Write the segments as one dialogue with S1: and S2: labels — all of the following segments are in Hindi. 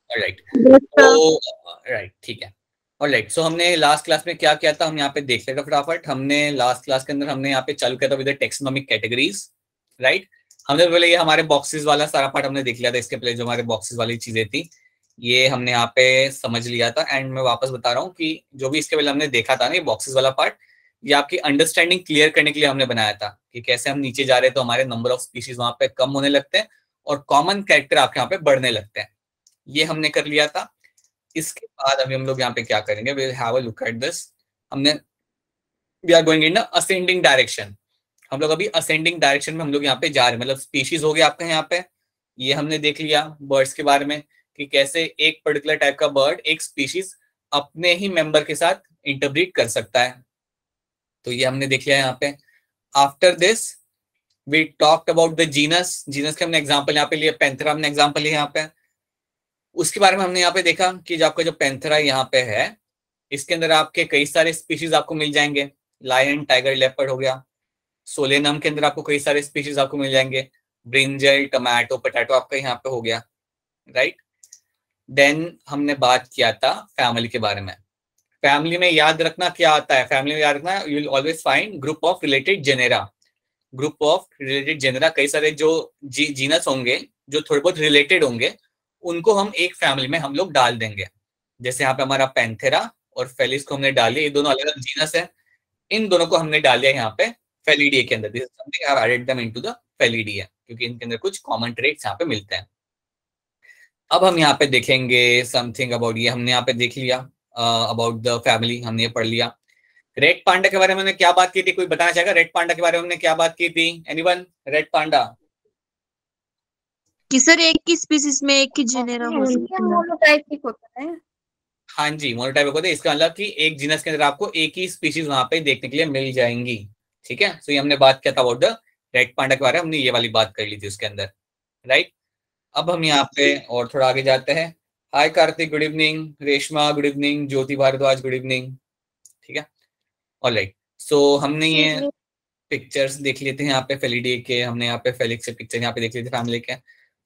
S1: Alright,
S2: Yes, sir.
S1: तो राइट, ठीक है। ऑलराइट, सो हमने लास्ट क्लास में क्या किया था, हम यहाँ पे देख लेते फटाफट। हमने लास्ट क्लास के अंदर हमने यहाँ पे चालू किया था विद टेक्सोनोमिक कैटेगरीज, राइट। हमने पहले ये हमारे बॉक्सेस वाला सारा पार्ट हमने देख लिया था। इसके पहले जो हमारे बॉक्सेस वाली चीजें थी ये हमने यहाँ पे समझ लिया था। एंड मैं वापस बता रहा हूँ कि जो भी इसके पहले हमने देखा था ना, ये बॉक्सेस वाला पार्ट, ये आपकी अंडरस्टैंडिंग क्लियर करने के लिए हमने बनाया था कि कैसे हम नीचे जा रहे हैं तो हमारे नंबर ऑफ स्पीशीज वहां पे कम होने लगते हैं और कॉमन कैरेक्टर आपके यहाँ पे बढ़ने लगते हैं। ये हमने कर लिया था। इसके बाद अभी हम लोग यहाँ पे क्या करेंगे, we will have a look at this. हमने we are going in ascending direction. हम लोग अभी असेंडिंग डायरेक्शन में हम लोग यहाँ पे जा रहे हैं, मतलब स्पीशीज हो गया आपका यहाँ पे। ये हमने देख लिया बर्ड्स के बारे में कि कैसे एक पर्टिकुलर टाइप का बर्ड एक स्पीशीज अपने ही मेंबर के साथ इंटरब्रीड कर सकता है। तो ये हमने देख लिया यहाँ पे। After this we talked about the genus. Genus के हमने एग्जांपल यहाँ पे लिए, पैंथेरा हमने एग्जांपल लिया यहाँ पे। उसके बारे में हमने यहाँ पे देखा कि जो आपका जो पैंथेरा यहाँ पे है, इसके अंदर आपके कई सारे स्पीशीज आपको मिल जाएंगे। लायन, टाइगर, लेपर्ड हो गया। सोलेनम के अंदर आपको कई सारे स्पीशीज आपको मिल जाएंगे। ब्रिंजल, टमाटो, पोटैटो आपका यहाँ पे हो गया, राइट। देन हमने बात किया था फैमिली के बारे में। फैमिली में याद रखना क्या आता है, फैमिली में याद रखना you will always find group of related genera. Group of related genera, कई सारे जो जीनस होंगे जो थोड़े बहुत रिलेटेड होंगे, उनको हम एक फैमिली में हम लोग डाल देंगे। जैसे यहाँ पे हमारा पैंथेरा और फेलिस को हमने डाल दिया, ये दोनों अलग अलग जीनस है। इन दोनों को हमने डाल दिया यहाँ पे फेलिडिए के अंदर। This is something I have added them into the Felidae, क्योंकि इनके अंदर कुछ कॉमन ट्रेट्स यहाँ पे मिलते हैं। अब हम यहाँ पे देखेंगे समथिंग अबाउट, ये हमने यहाँ पे देख लिया अबाउट द फैमिली, हमने ये पढ़ लिया। रेड पांडा के बारे में हमने क्या बात की थी, कोई बताना चाहेगा रेड पांडा के बारे में हमने क्या बात की थी? एनीवन? रेड पांडा
S2: कि सर एक ही स्पीसीज में एक ही जेनेरा हो सकता है।
S3: मोनोटाइपिक होता है।
S1: हाँ जी, मोनोटाइपिक होता है। इसका मतलब कि एक जीनस के अंदर आपको एक ही स्पीशीज वहां पे देखने के लिए मिल जाएंगी। ठीक है, सो ये हमने बात किया था अबाउट द रेड पांडा के बारे में, हमने ये वाली बात कर ली थी उसके अंदर, राइट। अब हम यहाँ पे और थोड़ा आगे जाते हैं। Hi Karthik, good evening. Reshma good evening. Jyoti Bhardwaj good evening. ठीक है, ऑलराइट। सो हमने ये पिक्चर्स देख लिए थे यहाँ पे फेलिडे के, हमने यहाँ पे फेलिक्स से पिक्चर यहाँ पे देख लिए थे फैमिली के।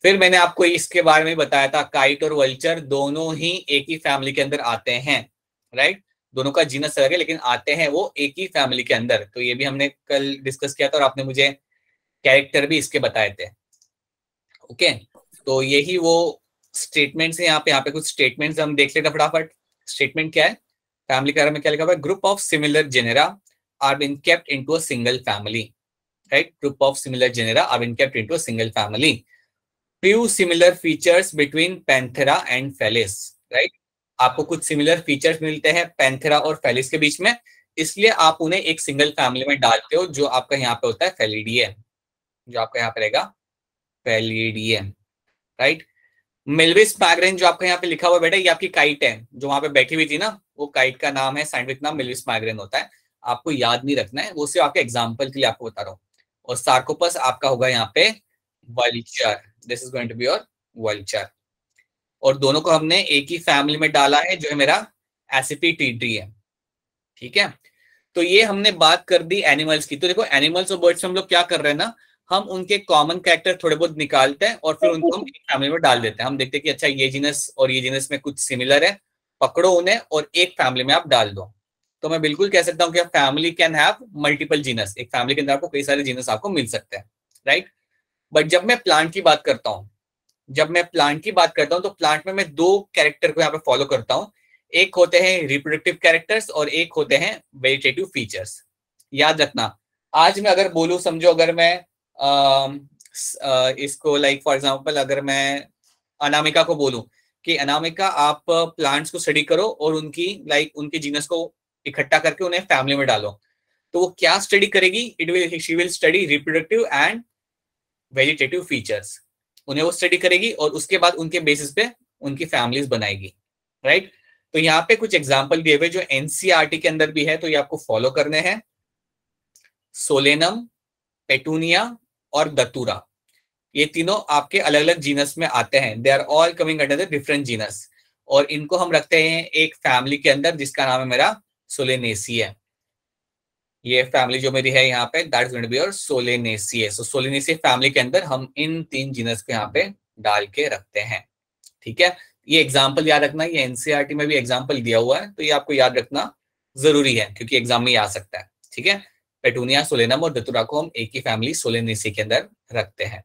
S1: फिर मैंने आपको इसके बारे में बताया था, काइट और वल्चर दोनों ही एक ही फैमिली के अंदर आते हैं, राइट। दोनों का जीनस अलग है लेकिन आते हैं वो एक ही फैमिली के अंदर। तो ये भी हमने कल डिस्कस किया था और आपने मुझे कैरेक्टर भी इसके बताए थे। ओके, तो यही वो स्टेटमेंट्स है। यहाँ पे कुछ स्टेटमेंट्स हम देख लेते हैं फटाफट। स्टेटमेंट क्या है, फैमिली के बारे में क्या लिखा हुआ है? Group of similar genera are been kept into a single family, right. Group of similar genera are been kept into a single family. Few similar features between Panthera and Felis, right. आपको कुछ सिमिलर फीचर्स मिलते हैं पैंथेरा और फेलिस के बीच में, इसलिए आप उन्हें एक सिंगल फैमिली में डालते हो, जो आपका यहाँ पे होता है फेलिडिए, जो आपका यहाँ पे रहेगा फेलिडिए, राइट। मिल्विस मैग्रेन जो आपका यहाँ पे लिखा हुआ बेटा, ये आपकी काइट है जो वहां पे बैठी हुई थी ना, वो काइट का नाम है, साइंटिफिक नाम मिल्विस मैग्रेन होता है। आपको याद नहीं रखना है, वो सिर्फ आपके एग्जाम्पल के लिए आपको बता रहा हूँ। और सार्कोपस आपका होगा यहाँ पे vulture, this is going to be your vulture. और दोनों को हमने एक ही फैमिली में डाला है जो है मेरा एसिपिटीडी है। ठीक है, तो ये हमने बात कर दी एनिमल्स की। तो देखो एनिमल्स और बर्ड्स में हम लोग क्या कर रहे हैं ना, हम उनके कॉमन कैरेक्टर थोड़े बहुत निकालते हैं और फिर उनको हम एक फैमिली में डाल देते हैं। हम देखते हैं कि अच्छा ये जीनस और ये जीनस में कुछ सिमिलर है, पकड़ो उन्हें और एक फैमिली में आप डाल दो। तो मैं बिल्कुल कह सकता हूँ कि family can have multiple genus, एक फैमिली के अंदर आपको कई सारे जीनस आपको मिल सकते हैं, राइट। बट जब मैं प्लांट की बात करता हूँ, तो प्लांट में मैं दो कैरेक्टर को यहाँ पे फॉलो करता हूँ। एक होते हैं रिप्रोडक्टिव कैरेक्टर्स और एक होते हैं वेजिटेटिव फीचर्स। याद रखना, आज मैं अगर बोलूं, समझो अगर मैं इसको लाइक फॉर एग्जांपल अगर मैं अनामिका को बोलूं कि अनामिका आप प्लांट्स को स्टडी करो और उनकी उनके जीनस को इकट्ठा करके उन्हें फैमिली में डालो, तो वो क्या स्टडी करेगी? She will study reproductive and vegetative features. उन्हें वो स्टडी करेगी और उसके बाद उनके बेसिस पे उनकी फैमिलीज बनाएगी, राइट। तो यहाँ पे कुछ एग्जांपल दिए हुए जो एनसीईआरटी के अंदर भी है, तो ये आपको फॉलो करने हैं। सोलेनम, पेटूनिया और दतूरा, ये तीनों आपके अलग अलग जीनस में आते हैं। They are all coming under the different genus, और इनको हम रखते हैं एक फैमिली के अंदर जिसका नाम है मेरा सोलेनेसिया। ये फैमिली जो मेरी है यहाँ पे, that is going to be your Solanaceae. So Solanaceae family के अंदर हम इन तीन जीनस को यहाँ पे डाल के रखते हैं। ठीक है, ये एग्जाम्पल याद रखना, ये एनसीईआरटी में भी एग्जाम्पल दिया हुआ है, तो ये आपको याद रखना जरूरी है क्योंकि एग्जाम में आ सकता है। ठीक है, पेटूनिया सोलेनम और धतूरा को हम एक ही फैमिली सोलेनेसी के अंदर रखते हैं।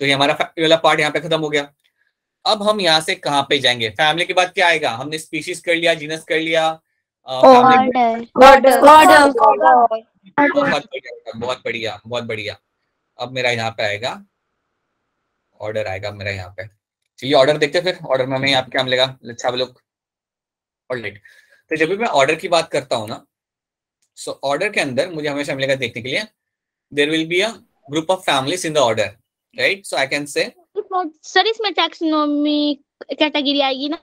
S1: तो ये हमारा फैमिली वाला पार्ट यहाँ पे खत्म हो गया। अब हम यहाँ से कहाँ पे जाएंगे? फैमिली के बाद क्या आएगा? हमने स्पीशीज कर लिया, जीनस कर लिया, फैमिली। बहुत बढ़िया, बहुत बढ़िया, बहुत बढ़िया। अब मेरा यहाँ पे आएगा ऑर्डर, आएगा मेरा यहाँ पे। चलिए ऑर्डर देखते हैं, फिर ऑर्डर में हमें यहाँ पे क्या मिलेगा। Let's have a look. Alright, तो जब भी मैं ऑर्डर की बात करता हूँ ना, सो ऑर्डर के अंदर मुझे हमेशा मिलेगा देखने के लिए, there will be a group of families in the order, right? So I can say
S3: sir इसमें टैक्सोनॉमी कैटेगरी आएगी ना?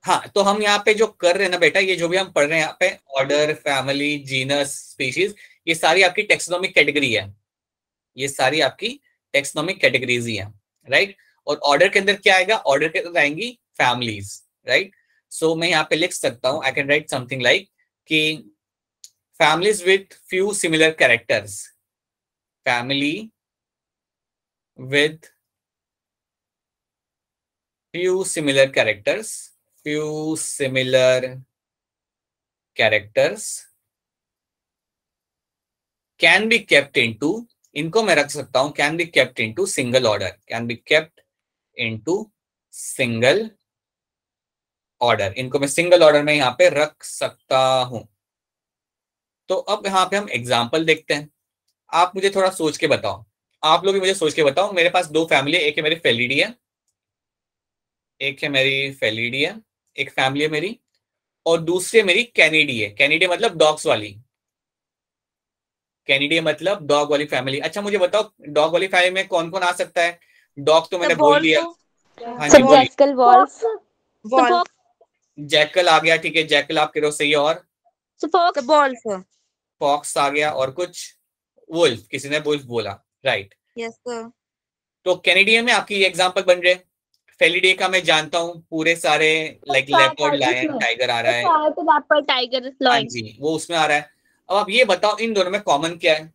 S1: हाँ, तो हम यहाँ पे जो कर रहे हैं ना बेटा, ये जो भी हम पढ़ रहे हैं यहाँ पे, ऑर्डर, फैमिली, जीनस, स्पीशीज, ये सारी आपकी टेक्सोनॉमिक कैटेगरी है। ये सारी आपकी टेक्सोनॉमिक कैटेगरीज ही है, राइट? और ऑर्डर के अंदर क्या आएगा? ऑर्डर के अंदर आएंगी फैमिलीज, राइट? सो मैं यहाँ पे लिख सकता हूँ, I can write something like कि families with few similar characters, family with few similar characters, few similar characters can be kept into, इनको मैं रख सकता हूं can be kept into single order, can be kept into single order, इनको मैं सिंगल ऑर्डर में यहाँ पे रख सकता हूं। तो अब यहाँ पे हम एग्जाम्पल देखते हैं। आप मुझे थोड़ा सोच के बताओ, आप लोग भी मुझे सोच के बताओ। मेरे पास दो फैमिली है, एक है मेरी फेलिडी है, एक है मेरी फेलिडी है, एक फैमिली है मेरी, और दूसरी मेरी कैनिडी है। कैनिडी मतलब डॉग्स वाली, कैनिडी मतलब डॉग वाली फैमिली। अच्छा मुझे बताओ डॉग वाली फैमिली में कौन कौन आ सकता है? डॉग तो मैंने बोल दिया। हाँ जी बोलिए।
S3: जैकल, वॉल्फ,
S1: जैकल आ गया, ठीक है, जैकल आप कह रहे हो, सही है। और फॉक्स आ गया, और कुछ? वुल्फ, किसी ने वुल्फ बोला, राइट?
S2: Yes sir.
S1: तो कैनेडियन में आपकी एग्जांपल बन रहे। फेलिडे का मैं जानता हूँ पूरे सारे, लाइक लेपर्ड, लायन, टाइगर आ रहा है।
S3: लेपर्ड, टाइगर,
S1: हाँ
S3: लायन।
S1: जी, वो उसमें आ रहा है। अब आप ये बताओ इन दोनों में कॉमन क्या है?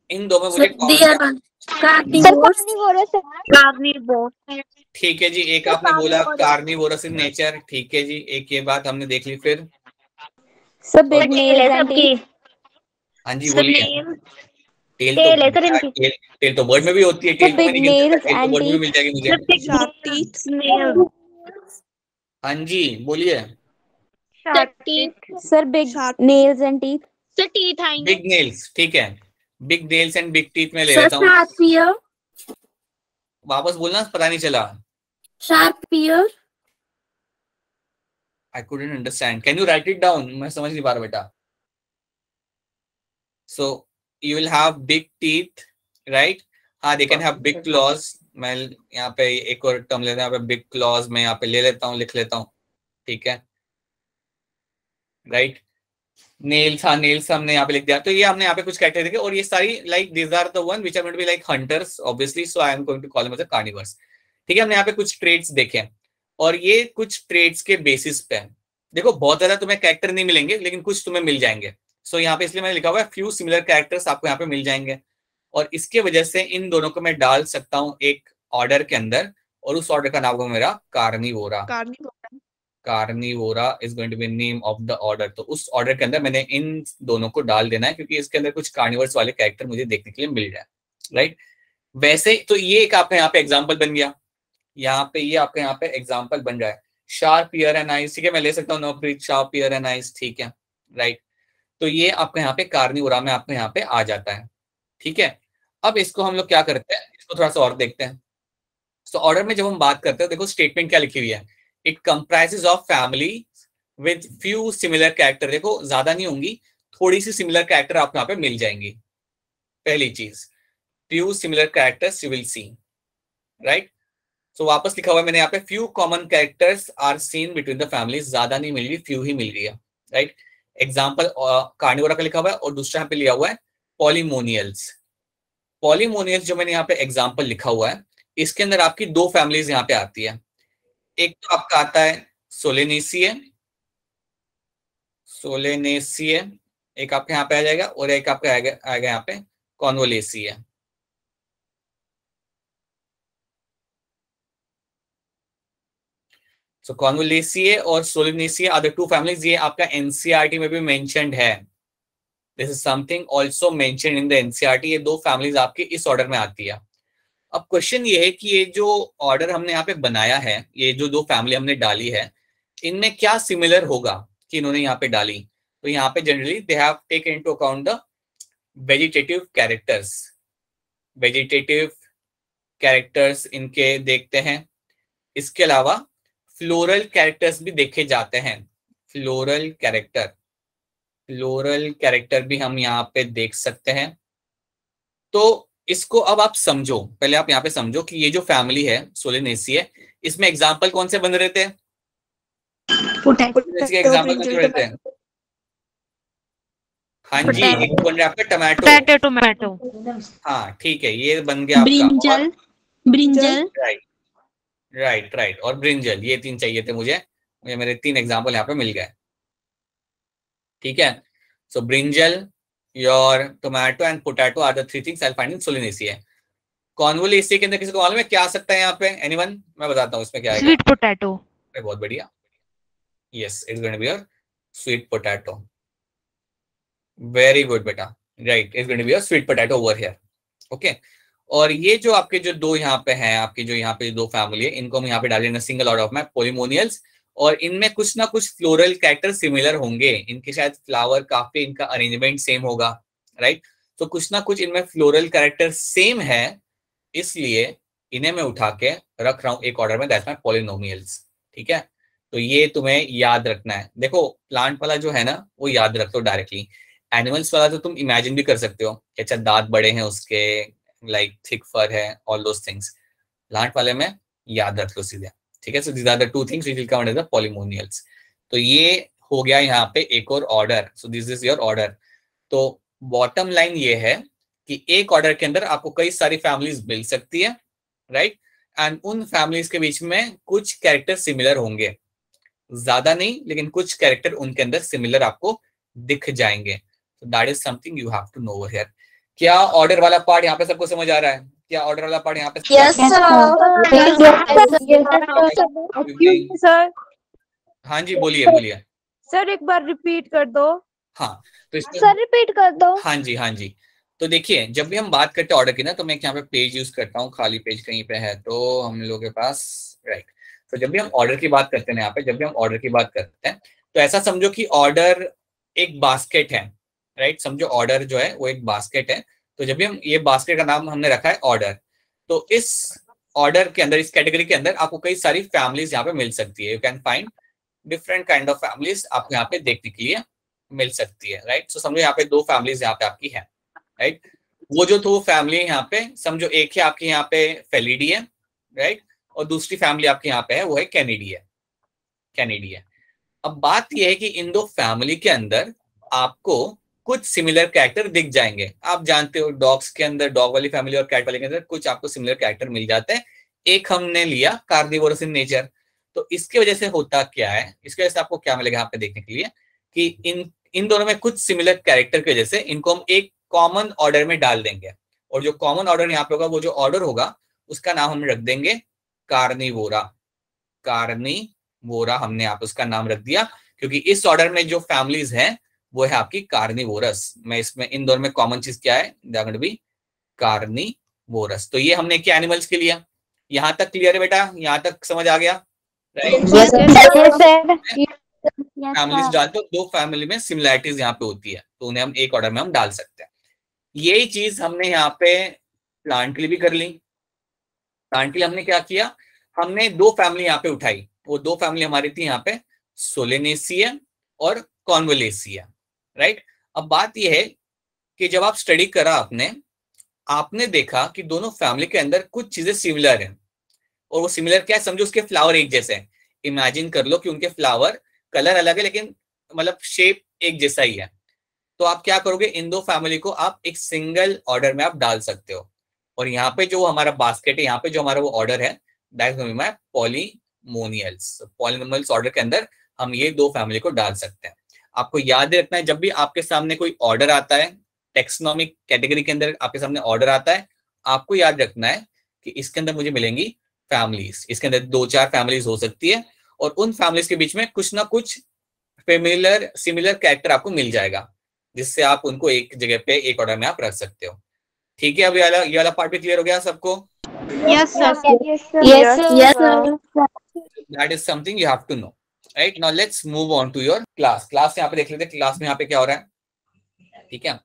S1: इन दोनों में मुझे कॉमन, ठीक है जी, एक आपने बोला कार्निवोरस इन नेचर, ठीक है जी, एक ये बात हमने देख ली। फिर
S3: सब बिग नेल्स एंड टीथ।
S1: हाँ जी बोलिए। टेल
S3: टेल है
S1: तो
S3: सर इनकी।
S1: टेल तो वर्ड में भी होती है, टेल तो मैं नहीं गिन सकता, टेल तो वर्ड में भी मिल जाएगी मुझे।
S2: Sharp teeth.
S1: हाँ जी बोलिए।
S3: Sir big nails and teeth. Sir teeth आएंगे।
S1: बिग नेल्स, ठीक है, big nails and big teeth में ले लेता हूँ। वापस बोलना, पता नहीं चला।
S3: Sharp year.
S1: I couldn't understand. Can you write it down? मैं समझ नहीं पा रहा बेटा। So you will have big teeth, right? हाँ, they can have big claws. मैं यहाँ पे एक और टर्म लेता हूँ, यहाँ पे big claws मैं यहाँ पे ले लेता हूँ, लिख लेता हूँ, ठीक है, राइट? नेल्स, हाँ नेल्स हमने यहाँ पे लिख दिया। तो ये हमने यहाँ पे कुछ कैरेक्टर देखे, और ये सारी like these are the one which are going to be like hunters obviously, so I am going to call them as carnivores. ठीक है, हमने यहाँ पे कुछ ट्रेड्स देखे हैं, और ये कुछ ट्रेड्स के बेसिस पे है। देखो बहुत ज्यादा तुम्हें कैरेक्टर नहीं मिलेंगे, लेकिन कुछ तुम्हें मिल जाएंगे। सो यहाँ पे इसलिए मैंने लिखा हुआ है फ्यू सिमिलर कैरेक्टर्स आपको यहाँ पे मिल जाएंगे, और इसके वजह से इन दोनों को मैं डाल सकता हूँ एक ऑर्डर के अंदर, और उस ऑर्डर का नाम होगा मेरा Carnivora. Carnivora is going to be name of the order. तो उस ऑर्डर के अंदर मैंने इन दोनों को डाल देना है, क्योंकि इसके अंदर कुछ कार्निवर्स वाले कैरेक्टर मुझे देखने के लिए मिल रहा है, राइट? वैसे तो ये एक आपका यहाँ पे एग्जाम्पल बन गया, यहाँ पे ये आपका यहाँ पे एग्जाम्पल बन रहा है। शार्प ईयर एंड आइज, ठीक है, मैं ले सकता हूँ Navpreet, sharp year and eyes, ठीक है, राइट? तो ये आपका यहाँ पे कार्निवोरा में आपका यहाँ पे आ जाता है, ठीक है। अब इसको हम लोग क्या करते हैं, इसको थोड़ा सा और देखते हैं। तो ऑर्डर में जब हम बात करते हैं, देखो स्टेटमेंट क्या लिखी हुई है, it comprises of family with few similar character. देखो ज्यादा नहीं होंगी, थोड़ी सी सिमिलर कैरेक्टर आपको यहाँ पे मिल जाएंगी। पहली चीज, few similar characters you will see, right? So वापस लिखा हुआ है मैंने यहाँ पे, few common characters are seen between the families. ज्यादा नहीं मिल रही, फ्यू ही मिल रही है, राइट? एग्जाम्पल कार्निवोरा का लिखा हुआ है, और दूसरा यहाँ पे लिया हुआ है पॉलीमोनियल्स। पॉलीमोनियल्स जो मैंने यहाँ पे एग्जाम्पल लिखा हुआ है, इसके अंदर आपकी दो फैमिलीज यहाँ पे आती है। एक तो आपका आता है सोलेनेसिए, सोलेनेसिए एक आपके यहाँ पे आ जाएगा, और एक आपका आएगा यहाँ पे कॉन्वोलेसिए। सो कॉन्वोलेसिए और Solanaceae are the two families. ये आपका एनसीईआरटी में भी मेंशन्ड है। This is something also mentioned in the NCERT. ये दो फैमिलीज आपके इस ऑर्डर में आती है। अब क्वेश्चन ये है कि ये जो ऑर्डर हमने यहाँ पे बनाया है, ये जो दो फैमिली हमने डाली है, इनमें क्या सिमिलर होगा कि इन्होंने यहाँ पे डाली। तो यहाँ पे generally they have taken into account the vegetative characters. Vegetative characters इनके देखते हैं। इसके अलावा फ्लोरल कैरेक्टर्स भी देखे जाते हैं। फ्लोरल कैरेक्टर भी हम यहाँ पे देख सकते हैं। तो इसको अब आप समझो, पहले आप यहाँ पे समझो कि ये जो फैमिली है सोलेनेसी है, इसमें एग्जाम्पल कौन से बन रहे थे? इसके एग्जाम्पल कौन से रहते हैं? हाँ जी, एक बन रहा है आपका टमाटो। हाँ ठीक है, ये बन गया आपका।
S3: ब्रिंजल
S1: राइट और ब्रिंजल, ये तीन चाहिए थे मुझे मेरे तीन एग्जाम्पल यहाँ पे मिल गए। ठीक है, so brinjal, your tomato and potato are the three things I find in Solanaceae. Convolvulaceae के अंदर किसी को मालूम है क्या आ सकता है यहाँ पे? एनीवन? मैं बताता हूँ इसमें क्या है।
S3: Sweet potato.
S1: बहुत बढ़िया, yes, it's going to be your sweet potato. Very good बेटा, right, it's going to be your sweet potato over here. Okay, और ये जो आपके जो दो यहाँ पे हैं, आपकी जो यहाँ पे दो फैमिली है, इनको हम यहाँ पे डालेंगे single order of map Polemoniales. और इनमें कुछ ना कुछ फ्लोरल कैरेक्टर सिमिलर होंगे। इनके शायद फ्लावर काफी, इनका अरेंजमेंट सेम होगा, राइट। तो कुछ ना कुछ इनमें फ्लोरल कैरेक्टर सेम है, इसलिए इन्हें मैं उठा के रख रहा हूँ एक ऑर्डर में, दैट्स माय पॉलिनोमियल्स। ठीक है, तो ये तुम्हें याद रखना है। देखो प्लांट वाला जो है ना वो याद रख दो डायरेक्टली। एनिमल्स वाला तो तुम इमेजिन भी कर सकते हो कि अच्छा दांत बड़े हैं उसके, लाइक थिक फर है, ऑल दोस थिंग्स। प्लांट वाले में याद रख लो सीधे। ठीक है, so these are the two things which will come under the Polemoniales. तो ये हो गया यहाँ पे एक और order. So this is your order. तो बॉटम लाइन ये है कि एक ऑर्डर के अंदर आपको कई सारी फैमिलीज मिल सकती है, राइट, एंड उन फैमिलीज के बीच में कुछ कैरेक्टर सिमिलर होंगे, ज्यादा नहीं लेकिन कुछ कैरेक्टर उनके अंदर सिमिलर आपको दिख जाएंगे। so that is something you have to know over here। क्या ऑर्डर वाला पार्ट यहाँ पे सबको समझ आ रहा है? क्या ऑर्डर वाला पार्ट यहाँ पे?
S2: Yes
S4: sir.
S1: हाँ जी, बोलिए।
S4: सर एक बार रिपीट कर दो।
S1: हाँ तो
S3: सर रिपीट कर दो।
S1: हाँ जी। तो देखिए जब भी हम बात करते हैं ऑर्डर की ना, तो मैं यहाँ पे पेज यूज करता हूँ, खाली पेज कहीं पे है तो हम लोग के पास, राइट। तो जब भी हम ऑर्डर की बात करते हैं यहाँ पे, जब भी हम ऑर्डर की बात करते हैं तो ऐसा समझो कि ऑर्डर एक बास्केट है, राइट। समझो ऑर्डर जो है वो एक बास्केट है। तो जब भी हम, ये बास्केट का नाम हमने रखा है ऑर्डर, तो इस ऑर्डर के अंदर, इस कैटेगरी के अंदर आपको कई सारी फैमिलीज यहाँ पे मिल सकती है। You can find different kind of families आपको यहाँ पे देखने के लिए मिल सकती है, राइट। सो समझो यहाँ पे दो फैमिलीज यहाँ पे आपकी है, राइट। वो जो दो फैमिली है यहाँ पे, समझो एक है आपकी यहाँ पे फेलिडी है, राइट, और दूसरी फैमिली आपके यहाँ पे है वो है कैनिडी है। अब बात यह है कि इन दो फैमिली के अंदर आपको कुछ सिमिलर कैरेक्टर दिख जाएंगे। आप जानते हो डॉग्स के अंदर, डॉग वाली फैमिली और कैट वाली के अंदर कुछ आपको सिमिलर कैरेक्टर मिल जाते हैं। एक हमने लिया कार्निवोरस इन नेचर। तो इसकी वजह से होता क्या है, इसकी वजह से आपको क्या मिलेगा यहाँ पे देखने के लिए कि इन दोनों में कुछ सिमिलर कैरेक्टर की वजह से इनको हम एक कॉमन ऑर्डर में डाल देंगे। और जो कॉमन ऑर्डर यहाँ पे होगा, वो जो ऑर्डर होगा उसका नाम हम रख देंगे कार्निवोरा। हमने यहाँ पे उसका नाम रख दिया क्योंकि इस ऑर्डर में जो फैमिलीज हैं वो है आपकी कार्निवोरस। मैं इसमें इन दोनों में कॉमन चीज क्या है, भी कार्निवोरस। तो ये हमने क्या एनिमल्स के लिए, यहां तक क्लियर है बेटा? यहां तक समझ आ गया, राइट। फैमिलीज डालते हो, दो फैमिली में सिमिलैरिटीज यहाँ पे होती है तो उन्हें हम एक ऑर्डर में हम डाल सकते हैं। यही चीज हमने यहाँ पे प्लांट के लिए भी कर ली। प्लांट के लिए हमने क्या किया, हमने दो फैमिली यहाँ पे उठाई। वो दो फैमिली हमारी थी यहाँ पे सोलेनेसिया और कॉन्वोलेसिया, राइट। अब बात यह है कि जब आप स्टडी करा आपने देखा कि दोनों फैमिली के अंदर कुछ चीजें सिमिलर हैं। और वो सिमिलर क्या है, समझो उसके फ्लावर एक जैसे हैं। इमेजिन कर लो कि उनके फ्लावर कलर अलग है लेकिन मतलब शेप एक जैसा ही है। तो आप क्या करोगे, इन दो फैमिली को आप एक सिंगल ऑर्डर में आप डाल सकते हो। और यहाँ पे जो हमारा बास्केट है, यहाँ पे जो हमारा वो ऑर्डर है, that is my Polemoniales. Polemoniales order के अंदर हम ये दो फैमिली को डाल सकते हैं। आपको याद रखना है, जब भी आपके सामने कोई ऑर्डर आता है, टेक्सोनॉमिक कैटेगरी के अंदर आपके सामने ऑर्डर आता है, आपको याद रखना है कि इसके अंदर मुझे मिलेंगी फैमिलीज। इसके अंदर 2-4 फैमिलीज हो सकती है और उन फैमिलीज के बीच में कुछ ना कुछ सिमिलर कैरेक्टर आपको मिल जाएगा, जिससे आप उनको एक जगह पे एक ऑर्डर में आप रख सकते हो। ठीक है, अब ये वाला पार्ट भी क्लियर हो गया सबको?
S2: Yes, sir.
S3: Yes, sir.
S1: That is something you have to know. Right, now let's move on to your class. Class यहाँ पे देख लेते हैं, क्लास में यहाँ पे क्या हो रहा है। ठीक है,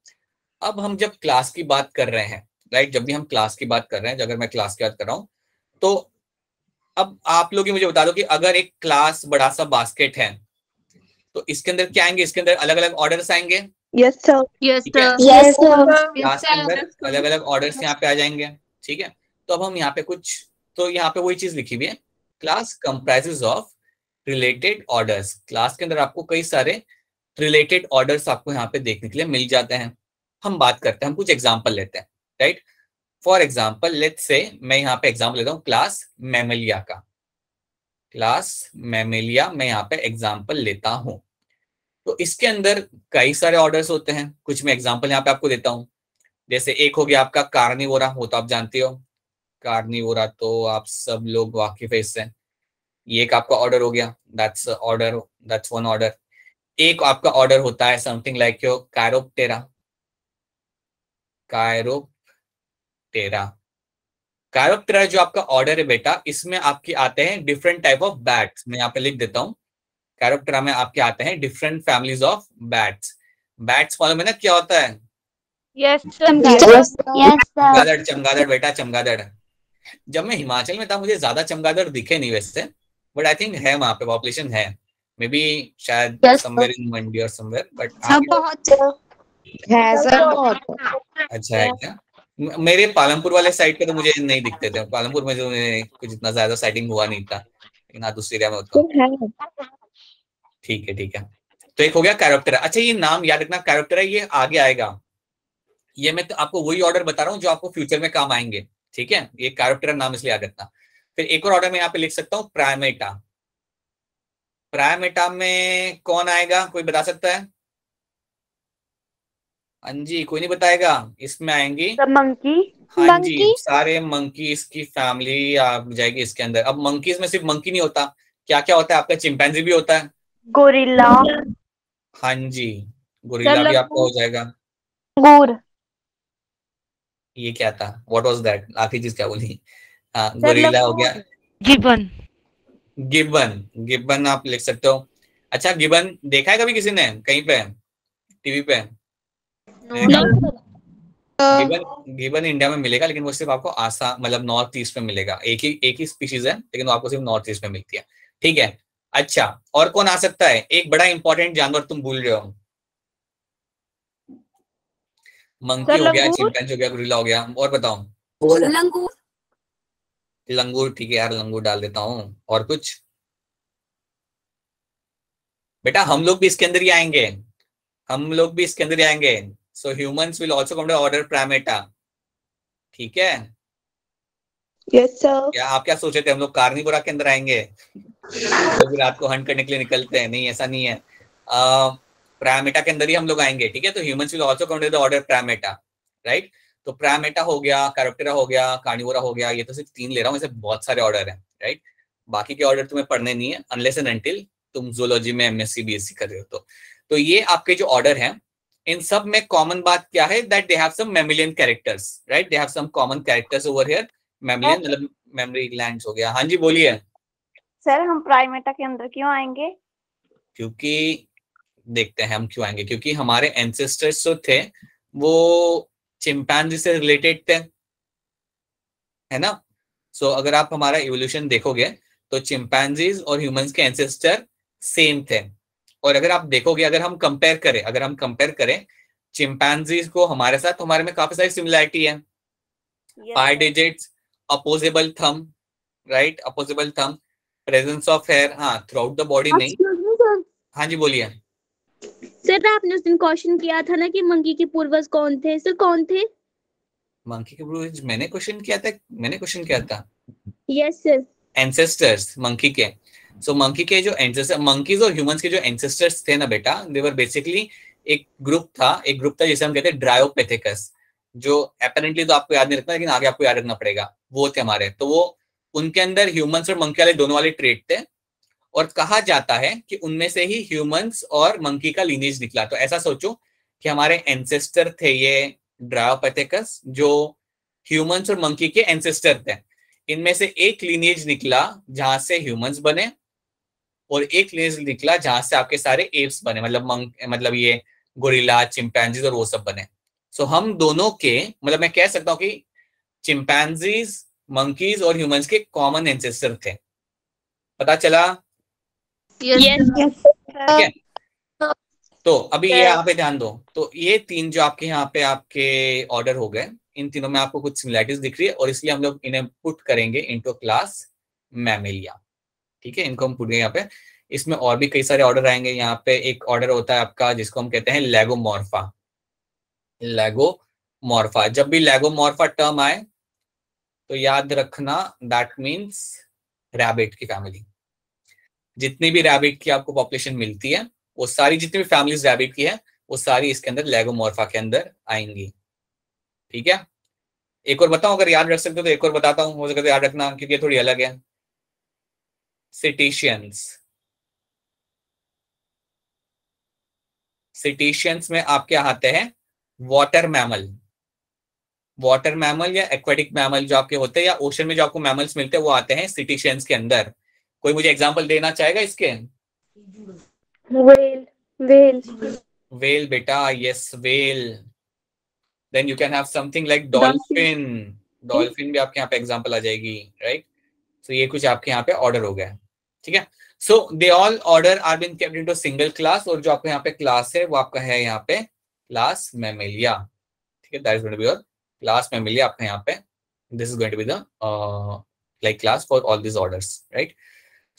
S1: अब हम जब क्लास की बात कर रहे हैं, राइट, जब भी हम क्लास की बात कर रहे हैं, अगर मैं क्लास की बात कर रहा हूँ, तो अब आप लोग मुझे बता दो कि अगर एक क्लास बड़ा सा बास्केट है तो इसके अंदर क्या आएंगे, इसके अंदर अलग अलग ऑर्डर्स आएंगे।
S4: Yes, sir.
S2: Yes,
S1: ठीक है,
S2: sir.
S3: Yes, sir.
S1: क्लास के अंदर अलग अलग ऑर्डर्स यहाँ पे आ जाएंगे। ठीक है, तो अब हम यहाँ पे तो यहाँ पे वही चीज लिखी हुई है, class comprises of related orders. Class के अंदर आपको कई सारे रिलेटेड ऑर्डर्स आपको यहाँ पे देखने के लिए मिल जाते हैं। हम बात करते हैं, हम कुछ एग्जाम्पल लेते हैं, right. For example let's say मैं यहाँ पे एग्जाम्पल लेता हूँ क्लास मैमेलिया का। क्लास मैमेलिया मैं यहाँ पे एग्जाम्पल लेता हूँ, तो इसके अंदर कई सारे ऑर्डर्स होते हैं। कुछ मैं एग्जाम्पल यहाँ पे आपको देता हूँ। जैसे एक हो गया आपका कार्निवोरा, वो तो आप जानते हो, कार्निवोरा तो आप सब लोग वाकिफ है इससे। ये एक आपका ऑर्डर हो गया, दैट्स वन ऑर्डर। एक आपका ऑर्डर होता है समथिंग लाइक योर कायरोप्टेरा। कायरोप्टेरा जो आपका ऑर्डर है बेटा, इसमें आपके आते हैं डिफरेंट टाइप ऑफ बैट्स। मैं यहाँ पे लिख देता हूँ, कायरोप्टेरा में आपके आते हैं different families of bats. Bats मालूम है ना क्या होता है?
S4: Yes, sir.
S1: चमगादड़ बेटा, चमगादड़। जब मैं हिमाचल में था मुझे ज्यादा चमगादड़ दिखे नहीं वैसे, बट आई थिंक है वहां पे, पॉपुलेशन है, मे बी शायद समवेयर इन मंडी और समवेयर, बट अच्छा है क्या? मेरे पालमपुर वाले साइड पे तो मुझे नहीं दिखते थे, पालमपुर में जो कुछ इतना ज्यादा साइटिंग हुआ नहीं था, लेकिन हाँ दूसरी एरिया में होता। ठीक है, तो एक हो गया कैरेक्टर। अच्छा, ये नाम याद रखना, कैरेक्टर है, ये आगे आएगा। ये मैं तो आपको वही ऑर्डर बता रहा हूँ जो आपको फ्यूचर में काम आएंगे। ठीक है, ये कैरेक्टर नाम इसलिए याद रखना। फिर एक और ऑर्डर में यहाँ पे लिख सकता हूँ प्राइमेटा। प्राइमेटा में कौन आएगा, कोई बता सकता है? हाँ जी, कोई नहीं बताएगा। इसमें आएंगी
S4: मंकी।
S1: हाँ जी, सारे मंकीज की फैमिली आ जाएगी इसके अंदर। अब मंकीज में सिर्फ मंकी नहीं होता, क्या क्या होता है आपका, चिंपैंजी भी होता है।
S4: गोरिल्ला।
S1: हाँ जी, गोरिल्ला भी आपका हो जाएगा।
S4: अंगूर।
S1: ये क्या था, व्हाट वाज दैट, आखिरी चीज क्या बोली? हाँ, गोरिल्ला हो गया। गिब्बन आप लिख सकते हो। अच्छा, गिब्बन देखा है कभी किसी ने कहीं पे टीवी पे? गिब्बन इंडिया में मिलेगा, लेकिन वो सिर्फ आपको आसाम मतलब नॉर्थ ईस्ट में मिलेगा। एक ही स्पीशीज है, लेकिन वो आपको सिर्फ नॉर्थ ईस्ट में मिलती है। ठीक है, अच्छा, और कौन आ सकता है? एक बड़ा इंपॉर्टेंट जानवर तुम भूल रहे हो। मंकी हो गया, चिंपैंजी हो गया, गोरिल्ला हो गया, और बताओ। लंगूर। ठीक है यार, लंगूर डाल देता हूँ। और कुछ बेटा, हम लोग भी इसके अंदर ही आएंगे, so humans will also come to order Primata. ठीक है,
S4: यस सर।
S1: क्या आप क्या सोचे थे हम लोग कार्निवोरा के अंदर आएंगे? तो रात को हंट करने के लिए निकलते हैं, नहीं ऐसा नहीं है, प्राइमेटा के अंदर ही हम लोग आएंगे। ठीक है, तो humans will also come to the order Primata, right. तो प्राइमेटा हो गया, कैरोप्टेरा हो गया, कार्निवोरा हो गया। ये तो सिर्फ 3 ले रहा हूँ, ऐसे बहुत सारे ऑर्डर हैं, राइट। बाकी के ऑर्डर तुम्हें पढ़ने नहीं है अनलेस एंड अनटिल तुम जूलॉजी में एमएससी बीएससी कर रहे हो। तो ये आपके जो ऑर्डर हैं, इन सब में कॉमन बात क्या है, that they have some mammalian characters, right. They have some common characters over here. Mammalian मतलब मेमोरी ग्लैंड्स हो गया। हाँ जी बोलिए।
S4: सर हम प्राइमेटा के अंदर क्यों आएंगे?
S1: क्योंकि देखते हैं हम क्यों आएंगे, क्योंकि हमारे एंसेस्टर्स जो थे वो चिंपैंजी से रिलेटेड थे, है ना। सो अगर आप हमारा इवोल्यूशन देखोगे तो चिंपैंजीज और ह्यूमंस के एंसेस्टर सेम थे। और अगर आप देखोगे, अगर हम कंपेयर करें चिंपैंजीज को हमारे साथ, तो हमारे में काफी सारी सिमिलरिटी है। 5 digits, opposable thumb, right, opposable thumb, presence of hair, हाँ थ्रू द बॉडी नहीं। हाँ जी बोलिए।
S3: सर आपने उस दिन क्वेश्चन किया था ना कि मंकी के पूर्वज कौन थे, सर कौन थे?
S1: मंकी के पूर्वज मैंने क्वेश्चन किया था।
S3: Yes sir.
S1: एंसेस्टर्स मंकी के। सो मंकी के जो एंसेस्टर, मंकीज और ह्यूमंस के जो एंसेस्टर्स थे ना बेटा, दे वर बेसिकली एक ग्रुप था जिसे हम कहते हैं ड्रायोपेथेकस, जो अपेरेंटली तो आपको याद नहीं रखना, लेकिन आगे आपको याद रखना पड़ेगा। वो थे हमारे, तो वो उनके अंदर ह्यूमंस और मंकी वाले दोनों वाले ट्रेट थे। और कहा जाता है कि उनमें से ही ह्यूमंस और मंकी का लीनेज निकला। तो ऐसा सोचो कि हमारे एंसेस्टर थे ये ड्रायोपेथेकस, जो ह्यूमंस और मंकी के एंसेस्टर थे। इनमें से एक लीनेज निकला जहां से ह्यूमंस बने, और एक लीनेज निकला जहां से आपके सारे एप्स बने, मतलब ये गोरिल्ला, चिंपैंजीज और वो सब बने। सो हम दोनों के, मतलब मैं कह सकता हूँ कि चिंपैंजीज, मंकीज और ह्यूमंस के कॉमन एंसेस्टर थे। पता चला?
S3: यस।
S1: ठीक है। तो अभी ये यहाँ पे ध्यान दो, तो ये तीन जो आपके यहाँ पे आपके ऑर्डर हो गए, इन तीनों में आपको कुछ सिमिलैरिटीज दिख रही है, और इसलिए हम लोग इन्हें पुट करेंगे इनटू क्लास मैमेलिया। ठीक है, इनको हम पुट यहाँ पे। इसमें और भी कई सारे ऑर्डर आएंगे। यहाँ पे एक ऑर्डर होता है आपका जिसको हम कहते हैं लेगोमॉर्फा। लेगोमॉर्फा, जब भी लेगोमॉर्फा टर्म आए तो याद रखना दैट मीन्स रैबिट की फैमिली। जितनी भी रैबिट की आपको पॉपुलेशन मिलती है, वो सारी जितनी भी फैमिलीज रैबिट की है, वो सारी इसके अंदर लेगोमॉर्फा के अंदर आएंगी। ठीक है, एक और बताऊं, अगर याद रख सकते हो तो एक और बताता हूं, हो सके तो याद रखना क्योंकि ये थोड़ी अलग है। सिटिशियंस, सिटिशियंस में आपके आते हैं वाटर मैमल। वाटर मैमल या एक्वेटिक मैमल जो आपके होते हैं, या ओशन में जो आपको मैमल्स मिलते हैं, वो आते हैं सिटिशियंस के अंदर। कोई मुझे एग्जांपल देना चाहेगा इसके?
S4: वेल। वेल।
S1: वेल बेटा, yes well. Then you can have something like dolphin. Dolphin भी आपके यहाँ पे एग्जांपल आ जाएगी, राइट। सो ये कुछ आपके यहाँ पे ऑर्डर हो गया। ठीक है, so they all order are been kept into single class, और जो आपके यहाँ पे क्लास है वो आपका है यहाँ पे क्लास मैमेलिया। ठीक है, that is going to be your class mammalia आपका यहाँ पे। This is going to be the like class for all these orders, right?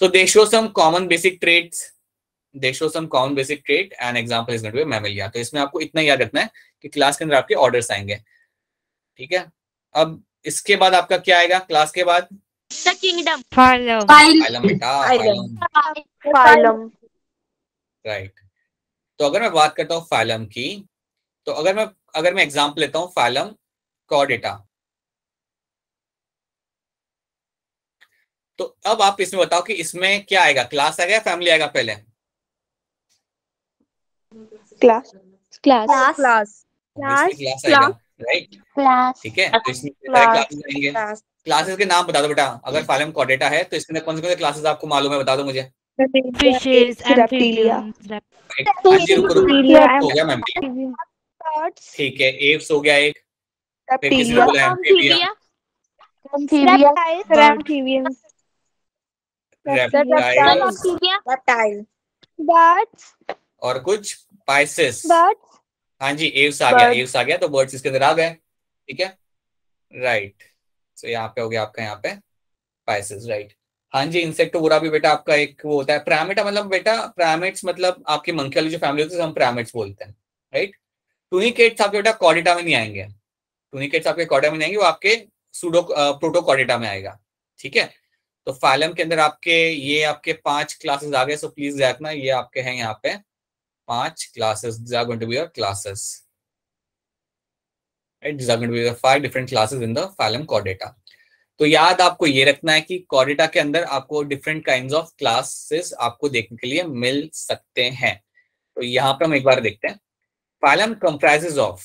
S1: So they show some common basic traits. They show some common basic trait, and example is going to be mammalia. तो इसमें आपको इतना याद रखना है कि क्लास के अंदर आपके ऑर्डर्स आएंगे। ठीक है, अब इसके बाद आपका क्या आएगा क्लास के बाद?
S3: The kingdom.
S1: फाइलम बेटा,
S4: फाइलम।
S1: राइट। तो अगर मैं बात करता हूँ फाइलम की, तो अगर मैं एग्जांपल लेता हूँ फाइलम कॉर्डेटा, तो अब आप इसमें बताओ कि इसमें क्या आएगा, क्लास आएगा या फैमिली आएगा पहले?
S4: क्लास।
S3: क्लास।
S1: क्लास आएगा, राइट।
S4: क्लास।
S1: ठीक है, तो इसमें सारे क्लासेस आएंगे। क्लासेस के नाम बता दो बेटा। अगर फाइलम कॉर्डेटा है तो इसके अंदर कौन से क्लासेस आपको मालूम है, बता दो मुझे।
S3: फिशेस, एम्फीबियंस,
S1: हो गया मैम। ठीक है, एप्स हो गया एक, फिर किसी ने बोला एम्फीबिया, रेप्टाइल, और कुछ पाइसेस। हाँ जी, एव्स आ गया, एव्स आ गया, तो बर्ड्स इसके अंदर आ गए। ठीक है, राइट। सो यहाँ पे हो गया आपका यहाँ पे पाइसेस, राइट। हाँ जी, इंसेक्टोवोरा भी बेटा आपका एक वो होता है। प्राइमेटा मतलब बेटा, प्राइमेट्स मतलब आपकी मंकी वाली जो फैमिली होती है हम प्राइमेट्स बोलते हैं, राइट। टूनिकेट्स आपके बेटा कॉर्डेटा में नहीं आएंगे। टूनिकेट्स आपके कॉर्डेटा में नहीं आएंगे, वो आपके सूडो प्रोटोकॉर्डेटा में आएगा। ठीक है, तो फाइलम के अंदर ये आपके 5 क्लासेस आ गए। सो प्लीज देखना, ये आपके हैं यहाँ पे 5 classes. These are going to be your classes, right? These are going to be the 5 different classes in the phylum Chordata. तो याद आपको ये रखना है कि कॉर्डेटा के अंदर आपको डिफरेंट काइंड्स ऑफ क्लासेस आपको देखने के लिए मिल सकते हैं। तो यहाँ पर हम एक बार देखते हैं। फाइलम कंप्राइजेस ऑफ,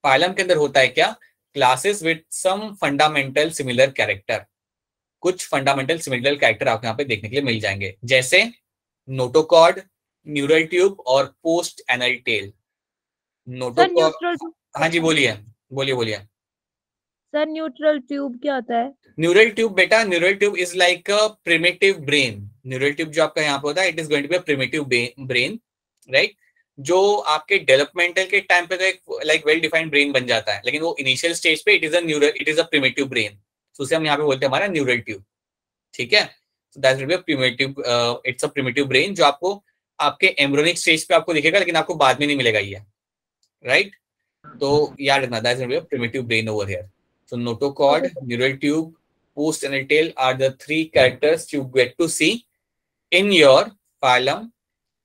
S1: फाइलम के अंदर होता है क्या, classes with some fundamental similar character. कुछ फंडामेंटल सिमिलर कैरेक्टर आपको यहाँ पे देखने के लिए मिल जाएंगे, जैसे नोटोकॉर्ड, न्यूरल ट्यूब और पोस्ट एनल टेल। नोटोकॉर्ड, हाँ जी बोलिए बोलिए।
S2: सर न्यूट्रल ट्यूब क्या होता है?
S1: न्यूरल ट्यूब बेटा, neural tube is like a primitive brain. Neural tube जो आपका यहाँ पे होता है, it is going to be a primitive brain, right. जो आपके डेवलपमेंटल के टाइम पे तो एक लाइक वेल डिफाइंड ब्रेन बन जाता है, लेकिन वो इनिशियल स्टेज पे it is a primitive brain. तो उसे हम यहाँ पे बोलते हैं हमारा न्यूरल ट्यूब। ठीक है, so that will be a primitive, it's a primitive brain जो आपको आपके एम्ब्रियोनिक स्टेज पे आपको दिखेगा, लेकिन आपको बाद में नहीं मिलेगा ये, राइट। तो याद रखना, that will be a primitive brain over here. So notochord, neural tube, post anal tail are the 3 characters you get to see in your phylum,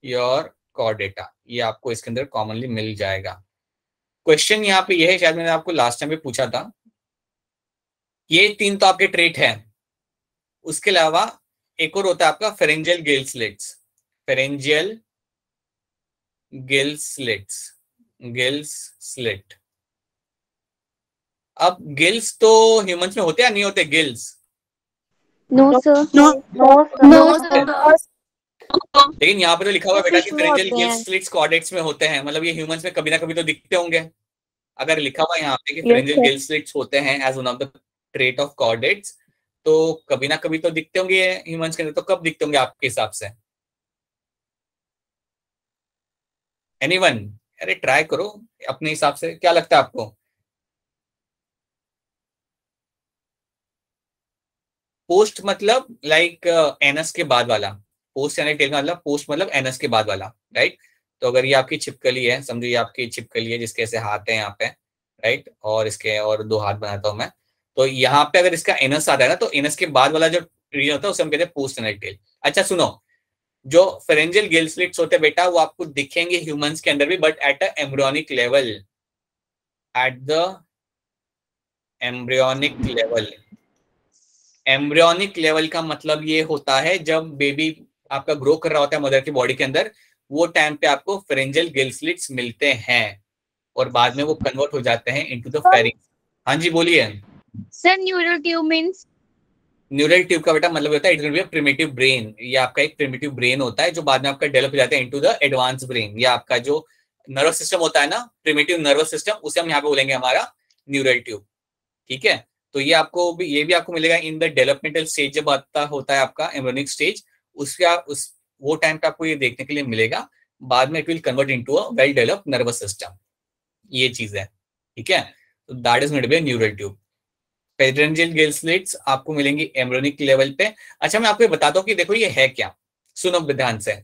S1: your chordata. ये आपको इसके अंदर कॉमनली मिल जाएगा। क्वेश्चन यहाँ पे ये है, शायद मैंने आपको लास्ट टाइम भी पूछा था। ये 3 तो आपके ट्रेट हैं, उसके अलावा एक और होता है आपका pharyngeal gill slits, pharyngeal gill slits, gills slit. अब गिल्स तो ह्यूमंस में होते हैं या नहीं होते gills?
S3: No sir.
S4: No sir.
S1: लेकिन यहाँ पे तो लिखा हुआ है बेटा कि
S2: फिश में
S1: फेरेंजियल
S2: होते
S1: गिल
S2: हैं।
S1: स्लिट्स कॉर्डेट्स में होते हैं, मतलब ये ह्यूमंस में कभी ना कभी तो दिखते होंगे। अगर लिखा हुआ है यहाँ पे कि
S4: Yes,
S1: pharyngeal
S4: sir.
S1: Gill slits होते हैं as one of the trait of chordates, तो कभी ना कभी तो दिखते होंगे ये ह्यूमंस के अंदर। तो कब दिखते होंगे आपके हिसाब से? एनीवन? अरे ट्राई करो अपने हिसाब से, क्या लगता है आपको? पोस्ट मतलब लाइक एनस के बाद वाला, पोस्ट यानी टेल का मतलब पोस्ट मतलब एनस के बाद वाला, राइट। तो अगर ये आपकी छिपकली है, समझो ये आपकी छिपकली है जिसके ऐसे हाथ है यहाँ पे, राइट, और इसके और दो हाथ बनाता हूं मैं। तो यहाँ पे अगर इसका एनस आता है ना, तो एनस के बाद वाला जो रीजन होता है उसे हम कहते हैं पोस्ट एनल टेल। अच्छा सुनो, जो फेरेंजियल गिल स्लिट्स होते हैं बेटा वो आपको दिखेंगे ह्यूमंस के अंदर भी, but at a embryonic level, at the embryonic level. Embryonic level का मतलब ये होता है जब बेबी आपका ग्रो कर रहा होता है मदर की बॉडी के अंदर, वो टाइम पे आपको फेरेंजियल गिल स्लिट्स मिलते हैं और बाद में वो कन्वर्ट हो जाते हैं इनटू द फेरिंग्स। हाँ जी बोलिए।
S3: Sir neural tube means?
S1: Neural tube का बेटा मतलब होता है it will be a primitive brain. ये आपका एक प्रिमिटिव ब्रेन होता है जो बाद में आपका डेवलप हो जाता है इनटू द एडवांस ब्रेन। ये आपका जो नर्वस सिस्टम होता है ना, प्रिमिटिव नर्वस सिस्टम, उसे हम यहाँ पे बोलेंगे हमारा न्यूरल ट्यूब। ठीक है, तो ये आपको भी, ये भी आपको मिलेगा इन द डेवलपमेंटल स्टेज, जब आता होता है आपका एम्ब्रियोनिक स्टेज, उसका उस वो टाइम पे आपको ये देखने के लिए मिलेगा। बाद में it will convert into a well developed nervous system. ये चीज है, ठीक है। तो that is going to be a neural tube. Pharyngeal gill slits आपको मिलेंगी एम्ब्रियोनिक लेवल पे। अच्छा मैं आपको बताता हूँ कि देखो ये है क्या, सुनो ध्यान से।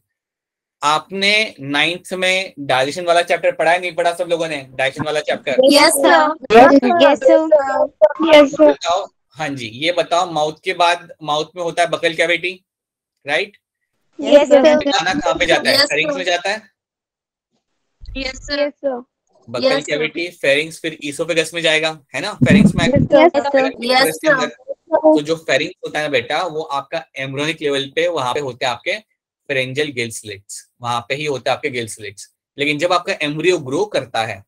S1: आपने 9th में डाइजेशन वाला चैप्टर पढ़ा है, नहीं पढ़ा सब लोगों ने डाइजेशन वाला chapter?
S3: Yes sir.
S4: Yes, sir. Yes, sir.
S1: बताओ, हाँ जी, ये बताओ माउथ के बाद, माउथ में होता है buccal cavity, right.
S4: Yes, sir.
S1: खाना कहाँ पे जाता है?
S3: Yes,
S1: pharynx
S3: sir.
S1: में जाता है।
S3: Yes sir.
S4: Yes, sir.
S1: Buccal
S3: Yes, sir.
S1: Cavity, pharynx, फिर ईसोफेगस में जाएगा, है ना, फेरिंग्स में
S4: Yes, sir.
S3: Yes, sir.
S1: तो जो फेरिंग्स होता है ना बेटा, वो आपका एम्ब्रियोनिक लेवल पे वहां पे होते हैं आपके फेरेंजियल गिल स्लिट्स, वहां पे ही होते हैं आपके गिल स्लिट्स। लेकिन जब आपका एम्ब्रियो ग्रो करता है,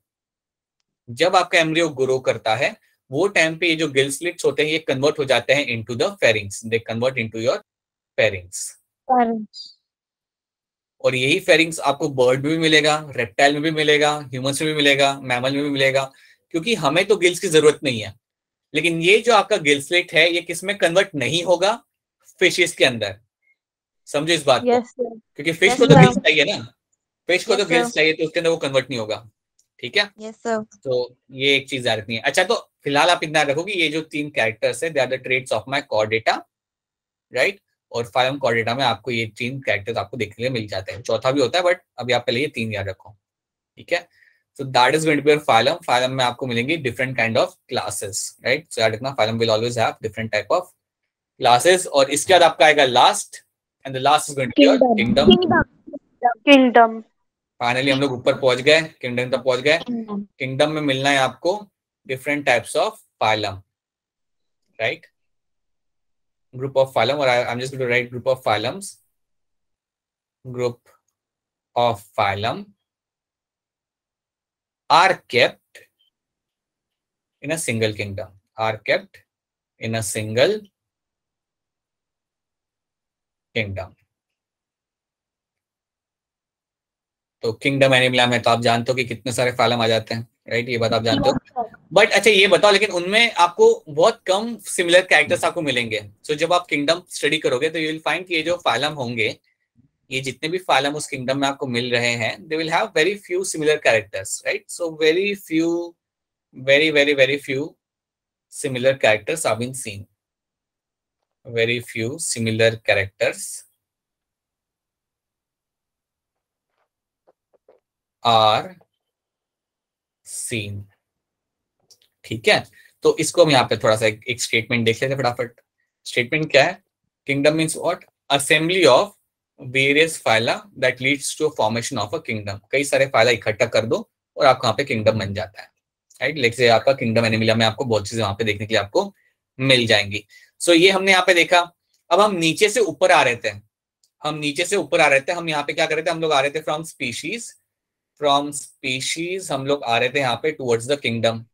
S1: जब आपका एम्ब्रियो ग्रो करता है, वो टाइम पे ये जो गिल स्लिट्स होते हैं ये कन्वर्ट हो जाते हैं into the pharynx, they convert into your pharynx. और यही फेरिंग्स आपको बर्ड में भी मिलेगा, रेप्टाइल में भी मिलेगा, ह्यूमंस में भी मिलेगा, मैमल में भी मिलेगा, क्योंकि हमें तो गिल्स की जरूरत नहीं है। लेकिन ये जो आपका गिल स्लिट है ये किसमें कन्वर्ट नहीं होगा? फिशेस के अंदर। समझो इस बात को,
S4: Yes, sir.
S1: क्योंकि फिश
S3: Yes,
S1: को तो
S3: sir.
S1: गिल्स चाहिए ना, फिश को तो
S3: Yes,
S1: गिल्स
S3: sir.
S1: चाहिए, तो उसके अंदर वो कन्वर्ट नहीं होगा। ठीक है,
S3: यस सर।
S1: तो ये एक चीज याद रखनी है। अच्छा तो फिलहाल आप इतना रखो कि ये जो 3 कैरेक्टर्स है they are the traits of my chordata, right. और फाइलम कॉर्डेटा में आपको ये 3 कैरेक्टर्स आपको देखने के लिए मिल जाते हैं, चौथा भी होता है, बट अभी आप पहले ये 3 याद रखो, ठीक है। So that is going to be your phylum. Phylum में आपको मिलेंगी different kind of classes, right? So याद रखना phylum will always have different type of classes. और इसके बाद आपका आएगा last, and the last is going to be your kingdom.
S4: Kingdom.
S1: Finally हम लोग ऊपर पहुंच गए, किंगडम तक पहुंच गए। किंगडम में मिलना है आपको different types of phylum, right? Group of phylum, or I'm just going to write group of phylums. Group of phylum are kept in a single kingdom. Are kept in a single kingdom. तो किंगडम एनिमला में तो आप जानते हो कि कितने सारे फाइलम आ जाते हैं, राइट, ये बात आप जानते हो। बट अच्छा ये बताओ, लेकिन उनमें आपको बहुत कम सिमिलर कैरेक्टर्स आपको मिलेंगे। सो जब आप किंगडम स्टडी करोगे तो यू विल फाइंड कि ये जो फाइलम होंगे, ये जितने भी फाइलम उस किंगडम में आपको मिल रहे हैं, they will have very few similar characters, right. So very few, very very very few similar characters have been seen. Very few similar characters are seen. ठीक है, तो इसको हम यहाँ पे थोड़ा सा एक स्टेटमेंट देख लेते हैं फटाफट। स्टेटमेंट क्या है? Kingdom means what? Assembly of various phyla that leads to formation of a kingdom. कई सारे फाइला इकट्ठा कर दो और आपको यहाँ पे किंगडम बन जाता है, राइट। लेट्स से आपका किंगडम एनिमलिया में आपको बहुत चीजें वहां पे देखने के लिए आपको मिल जाएंगी। सो ये हमने यहाँ पे देखा। अब हम नीचे से ऊपर आ रहे थे, हम यहाँ पे क्या कर रहे थे, हम लोग आ रहे थे फ्रॉम स्पीशीज हम लोग आ रहे थे यहाँ पे टुवर्ड्स द किंगडम।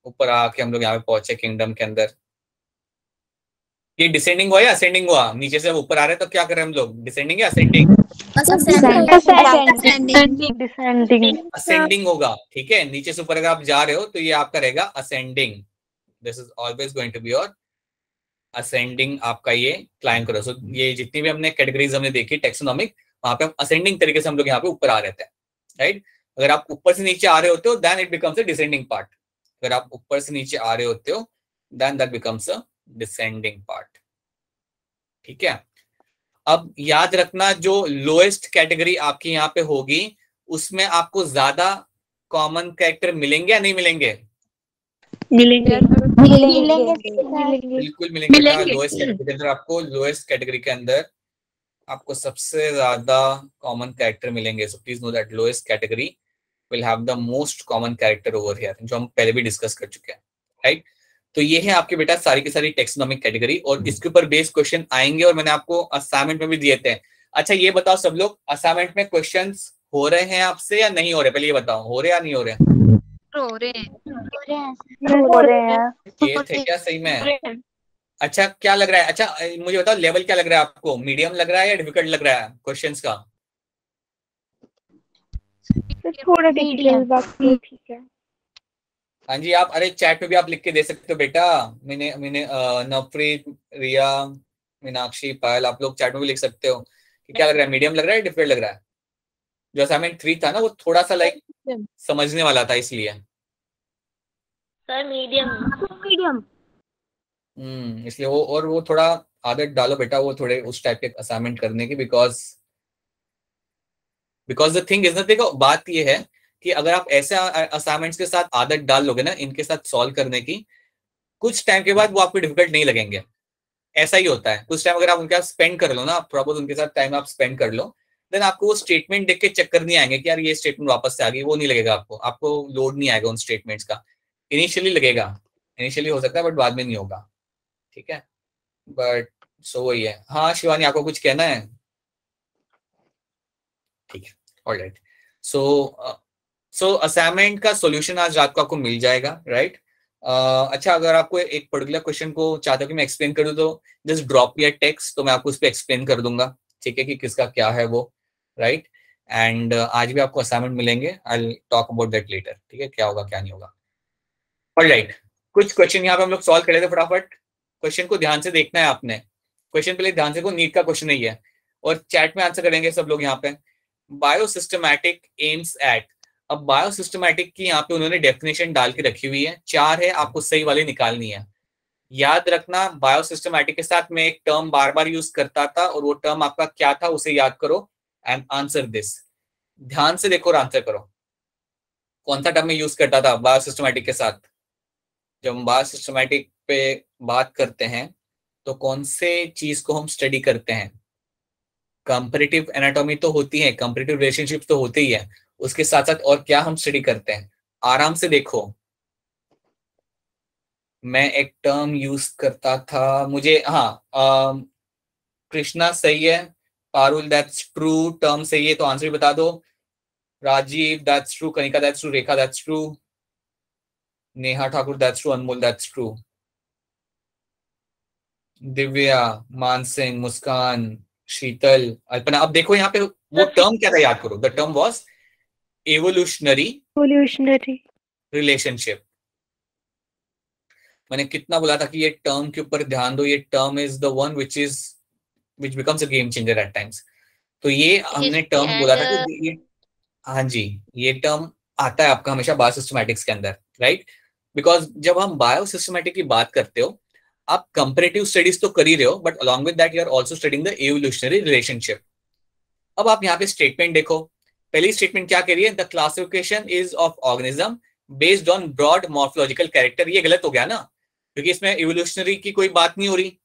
S1: ऊपर आके हम लोग यहाँ पे पहुंचे किंगडम के अंदर। ये डिसेंडिंग हुआ या असेंडिंग हुआ? नीचे से ऊपर आ रहे हैं तो क्या कर रहे हैं हम लोग, डिसेंडिंग या असेंडिंग?
S4: डिसेंडिंग।
S1: असेंडिंग होगा, ठीक है। नीचे से ऊपर अगर आप जा रहे हो तो ये आपका रहेगा ascending. This is always going to be your ascending, आपका ये क्लाइम करो। सो ये जितनी भी हमने कैटेगरीज हमने देखी टैक्सोनॉमिक, वहां पे हम असेंडिंग तरीके से हम लोग यहाँ पे ऊपर आ रहे थे, राइट। अगर आप ऊपर से नीचे आ रहे होते हो then it becomes a descending part. अगर आप ऊपर से नीचे आ रहे होते हो then that becomes a descending part, ठीक है। अब याद रखना जो लोएस्ट कैटेगरी आपकी यहाँ पे होगी उसमें आपको ज्यादा कॉमन कैरेक्टर मिलेंगे या नहीं मिलेंगे? बिल्कुल मिलेंगे। लोएस्ट कैटेगरी के अंदर आपको, लोएस्ट कैटेगरी के अंदर आपको सबसे ज्यादा कॉमन कैरेक्टर मिलेंगे। So please know that lowest category will have the most common character over here, जो हम पहले भी डिस्कस कर चुके हैं, राइट। तो ये है आपके बेटा सारी की सारी टैक्सोनॉमिक कैटेगरी, और इसके ऊपर बेस्ड क्वेश्चन आएंगे और मैंने आपको असाइनमेंट में भी दिए थे। अच्छा ये बताओ सब लोग, असाइनमेंट में क्वेश्चंस हो रहे हैं आपसे या नहीं हो रहे? पहले ये बताओ, हो रहे या नहीं हो रहे?
S3: हो रहे हैं।
S1: ये थे क्या सही में? अच्छा क्या लग रहा है, अच्छा मुझे बताओ लेवल क्या लग रहा है आपको, मीडियम लग रहा है या डिफिकल्ट लग रहा है क्वेश्चंस का?
S4: थोड़ा डिफिकल्ट, बाकी ठीक है।
S1: हाँ जी, आप अरे चैट में भी आप लिख के दे सकते हो बेटा। मैंने नवप्रीत, रिया, मीनाक्षी, पायल, आप लोग चैट में भी लिख सकते हो कि क्या लग रहा है, मीडियम लग रहा है, डिफिकल्ट लग रहा है? जो असाइनमेंट 3 था ना वो थोड़ा सा लाइक समझने वाला था, इसलिए
S3: सर मीडियम।
S1: इसलिए वो थोड़ा आदत डालो बेटा, वो थोड़े उस टाइप के असाइनमेंट करने की, बिकॉज द थिंग इज ना, देखो बात ये है कि अगर आप ऐसे असाइनमेंट्स के साथ आदत डाल लोगे ना इनके साथ सॉल्व करने की, कुछ टाइम के बाद वो आपको डिफिकल्ट नहीं लगेंगे। ऐसा ही होता है, कुछ टाइम अगर आप उनके साथ स्पेंड कर लो ना, प्रॉपर उनके साथ टाइम आप स्पेंड कर लो, देन आपको वो स्टेटमेंट देख के चक्कर नहीं आएंगे कि यार ये स्टेटमेंट वापस से आ गई, वो नहीं लगेगा आपको लोड नहीं आएगा उन स्टेटमेंट्स का। इनिशियली लगेगा, इनिशियली हो सकता है बट बाद में नहीं होगा, ठीक है। बट सो वही है। हाँ शिवानी आपको कुछ कहना है? ठीक है, ऑलराइट। सो असाइनमेंट का सॉल्यूशन आज रात को आपको मिल जाएगा, राइट। अच्छा अगर आपको एक पर्टिकुलर क्वेश्चन को चाहते हो कि मैं एक्सप्लेन कर दूं तो just drop me a text, तो मैं आपको उस पर एक्सप्लेन कर दूंगा, ठीक है, कि किसका क्या है वो, राइट। एंड आज भी आपको असाइनमेंट मिलेंगे, I will talk about that later, ठीक है, क्या होगा क्या नहीं होगा। ऑलराइट, कुछ क्वेश्चन यहाँ पे हम लोग सॉल्व कर लेते हैं फटाफट। क्वेश्चन को ध्यान से देखना है आपने, क्वेश्चन पहले ध्यान से, को नीट का क्वेश्चन नहीं है, और चैट में आंसर करेंगे सब लोग। यहाँ पे बायोसिस्टमैटिक एम्स एट, अब बायोसिस्टमैटिक की यहाँ पे उन्होंने डेफिनेशन डाल के रखी हुई है, 4 है, आपको सही वाली निकालनी है। याद रखना बायोसिस्टमैटिक के साथ मैं एक टर्म बार बार यूज करता था, और वो टर्म आपका क्या था उसे याद करो एंड आंसर दिस। ध्यान से देखो और आंसर करो, कौन सा टर्म में यूज करता था बायोसिस्टमैटिक के साथ? जब हम बायोसिस्टमैटिक पे बात करते हैं तो कौन से चीज को हम स्टडी करते हैं? कंपैरेटिव एनाटॉमी तो होती है, कंपैरेटिव रिलेशनशिप तो होती ही है, उसके साथ साथ और क्या हम स्टडी करते हैं? आराम से देखो, मैं एक टर्म यूज करता था, मुझे हाँ कृष्णा सही है, पारुल दैट्स ट्रू, टर्म सही है तो आंसर भी बता दो। Rajeev that's true, Kanika that's true, Rekha that's true, Neha Thakur that's true, Anmol that's true, Divya, Mansingh, Muskan, Sheetal, Alpana. अब देखो यहाँ पे वो टर्म क्या था, याद करो, the term was evolutionary relationship. मैंने कितना बोला था कि ये टर्म के ऊपर ध्यान दो, ये term is the one which becomes a game changer at times. तो ये हमने टर्म बोला था कि ये, हाँ जी, ये टर्म आता है आपका हमेशा बायोसिस्टमैटिक्स के अंदर, राइट। बिकॉज जब हम बायोसिस्टमैटिक की बात करते हो, आप कंपैरेटिव स्टडीज तो कर ही रहे हो, but along with that you are also studying the evolutionary relationship. अब आप यहाँ पे स्टेटमेंट देखो, पहली स्टेटमेंट क्या कह रही है, the classification is of organism based on broad morphological character. ये गलत हो गया ना, क्योंकि इसमें इवोल्यूशनरी की कोई बात नहीं हो रही,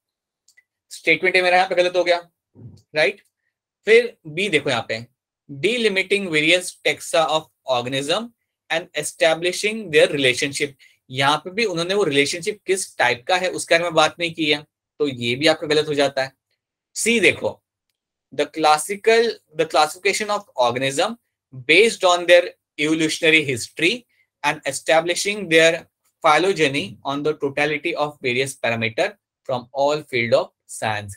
S1: स्टेटमेंट है मेरा यहाँ पे गलत हो गया, राइट। फिर बी देखो यहाँ पे, delimiting various taxa of organism and establishing their relationship. यहाँ पे भी उन्होंने वो रिलेशनशिप किस टाइप का है उसके बारे में बात नहीं की है, तो ये भी आपका गलत हो जाता है, सी देखो, the classification of organism based on their evolutionary history and establishing their phylogeny on the totality of various parameter from all field of science.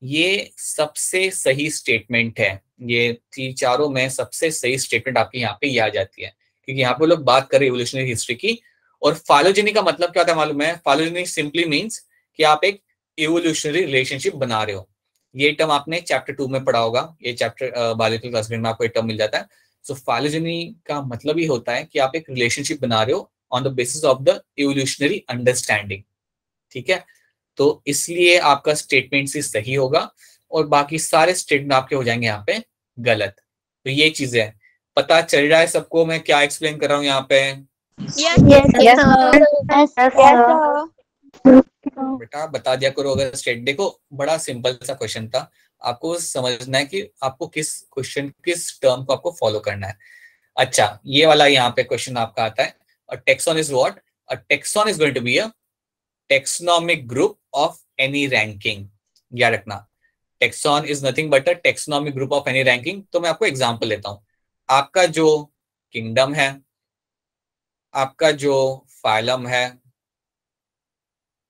S1: ये सबसे सही स्टेटमेंट है, ये चारों में सबसे सही स्टेटमेंट आपकी यहाँ पे ये आ जाती है, क्योंकि यहाँ पे लोग बात कर रहे हैं इवोल्यूशनरी हिस्ट्री की। और फाइलोजेनी का मतलब क्या होता है मालूम है? फाइलोजेनी सिंपली मीन्स कि आप एक इवोल्यूशनरी रिलेशनशिप बना रहे हो। ये टर्म आपने चैप्टर 2 में पढ़ा होगा, ये चैप्टर बायोलॉजिकल क्लासिफिकेशन में आपको एक टर्म मिल जाता है। सो फाइलोजेनी का मतलब ही होता है कि आप एक रिलेशनशिप बना रहे हो on the basis of the evolutionary understanding, ठीक है। तो इसलिए आपका स्टेटमेंट ही सही होगा और बाकी सारे स्टेटमेंट आपके हो जाएंगे यहाँ पे गलत। तो ये चीजें है, पता चल रहा है सबको मैं क्या एक्सप्लेन कर रहा हूँ यहाँ पे? बेटा बता दिया करो अगर स्टेट। देखो बड़ा सिंपल सा क्वेश्चन था, आपको समझना है कि आपको किस क्वेश्चन किस टर्म को आपको फॉलो करना है। अच्छा ये वाला यहाँ पे क्वेश्चन आपका आता है, a taxon is what? A taxon is going to be a taxonomic group of any ranking. याद रखना, taxon is nothing but a taxonomic group of any ranking. तो मैं आपको एग्जांपल लेता हूं, आपका जो किंगडम है, आपका जो फाइलम है,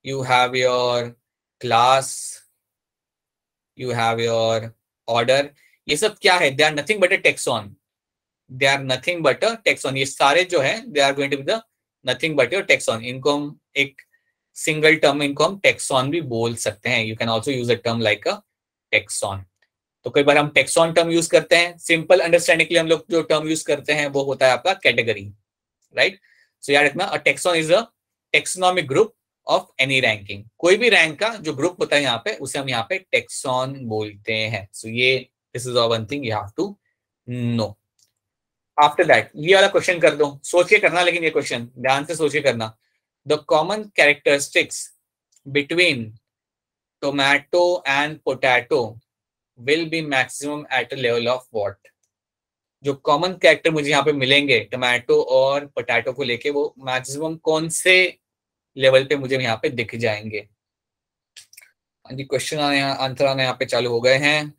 S1: you have your class, you have your order, ये सब क्या है? they are nothing but a taxon, they are nothing but a taxon। ये सारे जो है they are going to be the nothing but your taxon। इनको हम एक सिंगल टर्म, इनको हम taxon भी बोल सकते हैं। you can also use a term like a taxon। तो कई बार हम taxon टर्म यूज करते हैं, सिंपल अंडरस्टैंडिंग के लिए हम लोग जो टर्म यूज करते हैं वो होता है आपका कैटेगरी, राइट। सो याद रखना, अ taxon is a taxonomic group of any ranking. कोई भी रैंक का जो ग्रुप होता है यहाँ पे उसे हम यहाँ पे टेक्सॉन बोलते हैं। सो ये this is one thing you have to know. After that ये वाला क्वेश्चन कर दो, सोच के करना, लेकिन ये क्वेश्चन ध्यान से सोच के करना। The common characteristics between tomato and potato will be maximum at a level of what? जो कॉमन कैरेक्टर मुझे यहाँ पे मिलेंगे टोमेटो और पोटैटो को लेके, वो मैक्सिमम कौन से लेवल पे मुझे यहाँ पे दिख जाएंगे? हाँ जी, क्वेश्चन आंसर आने यहाँ पे चालू हो गए हैं।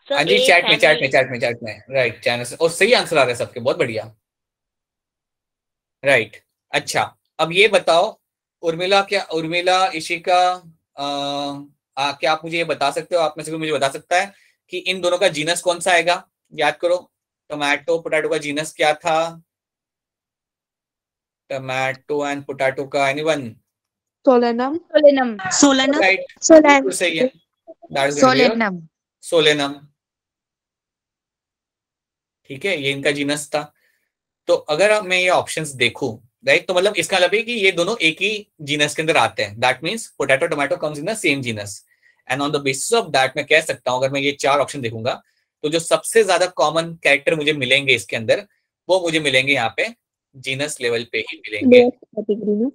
S1: हाँ जी, चैट में राइट, चैनल से। और सही आंसर आ रहा है सबके, बहुत बढ़िया, राइट। अच्छा अब ये बताओ उर्मिला, क्या उर्मिला, इशिका, क्या आप मुझे ये बता सकते हो, आप में से कोई मुझे बता सकता है कि इन दोनों का जीनस कौन सा आएगा? याद करो, टोमेटो पोटैटो का जीनस क्या था? टोमेटो एंड पोटैटो का एनीवन?
S2: सोलेनम।
S1: राइट, सही है, सोलेनम, ठीक है, ये इनका जीनस था। तो अगर मैं ये ऑप्शंस देखूं, राइट, तो मतलब इसका मतलब है कि ये दोनों एक ही जीनस के अंदर आते हैं। That means potato tomato comes in the same genus, and on the basis of that मैं कह सकता हूं, अगर मैं ये चार ऑप्शन देखूंगा तो जो सबसे ज्यादा कॉमन कैरेक्टर मुझे मिलेंगे इसके अंदर, वो मुझे मिलेंगे यहाँ पे जीनस लेवल पे ही मिलेंगे।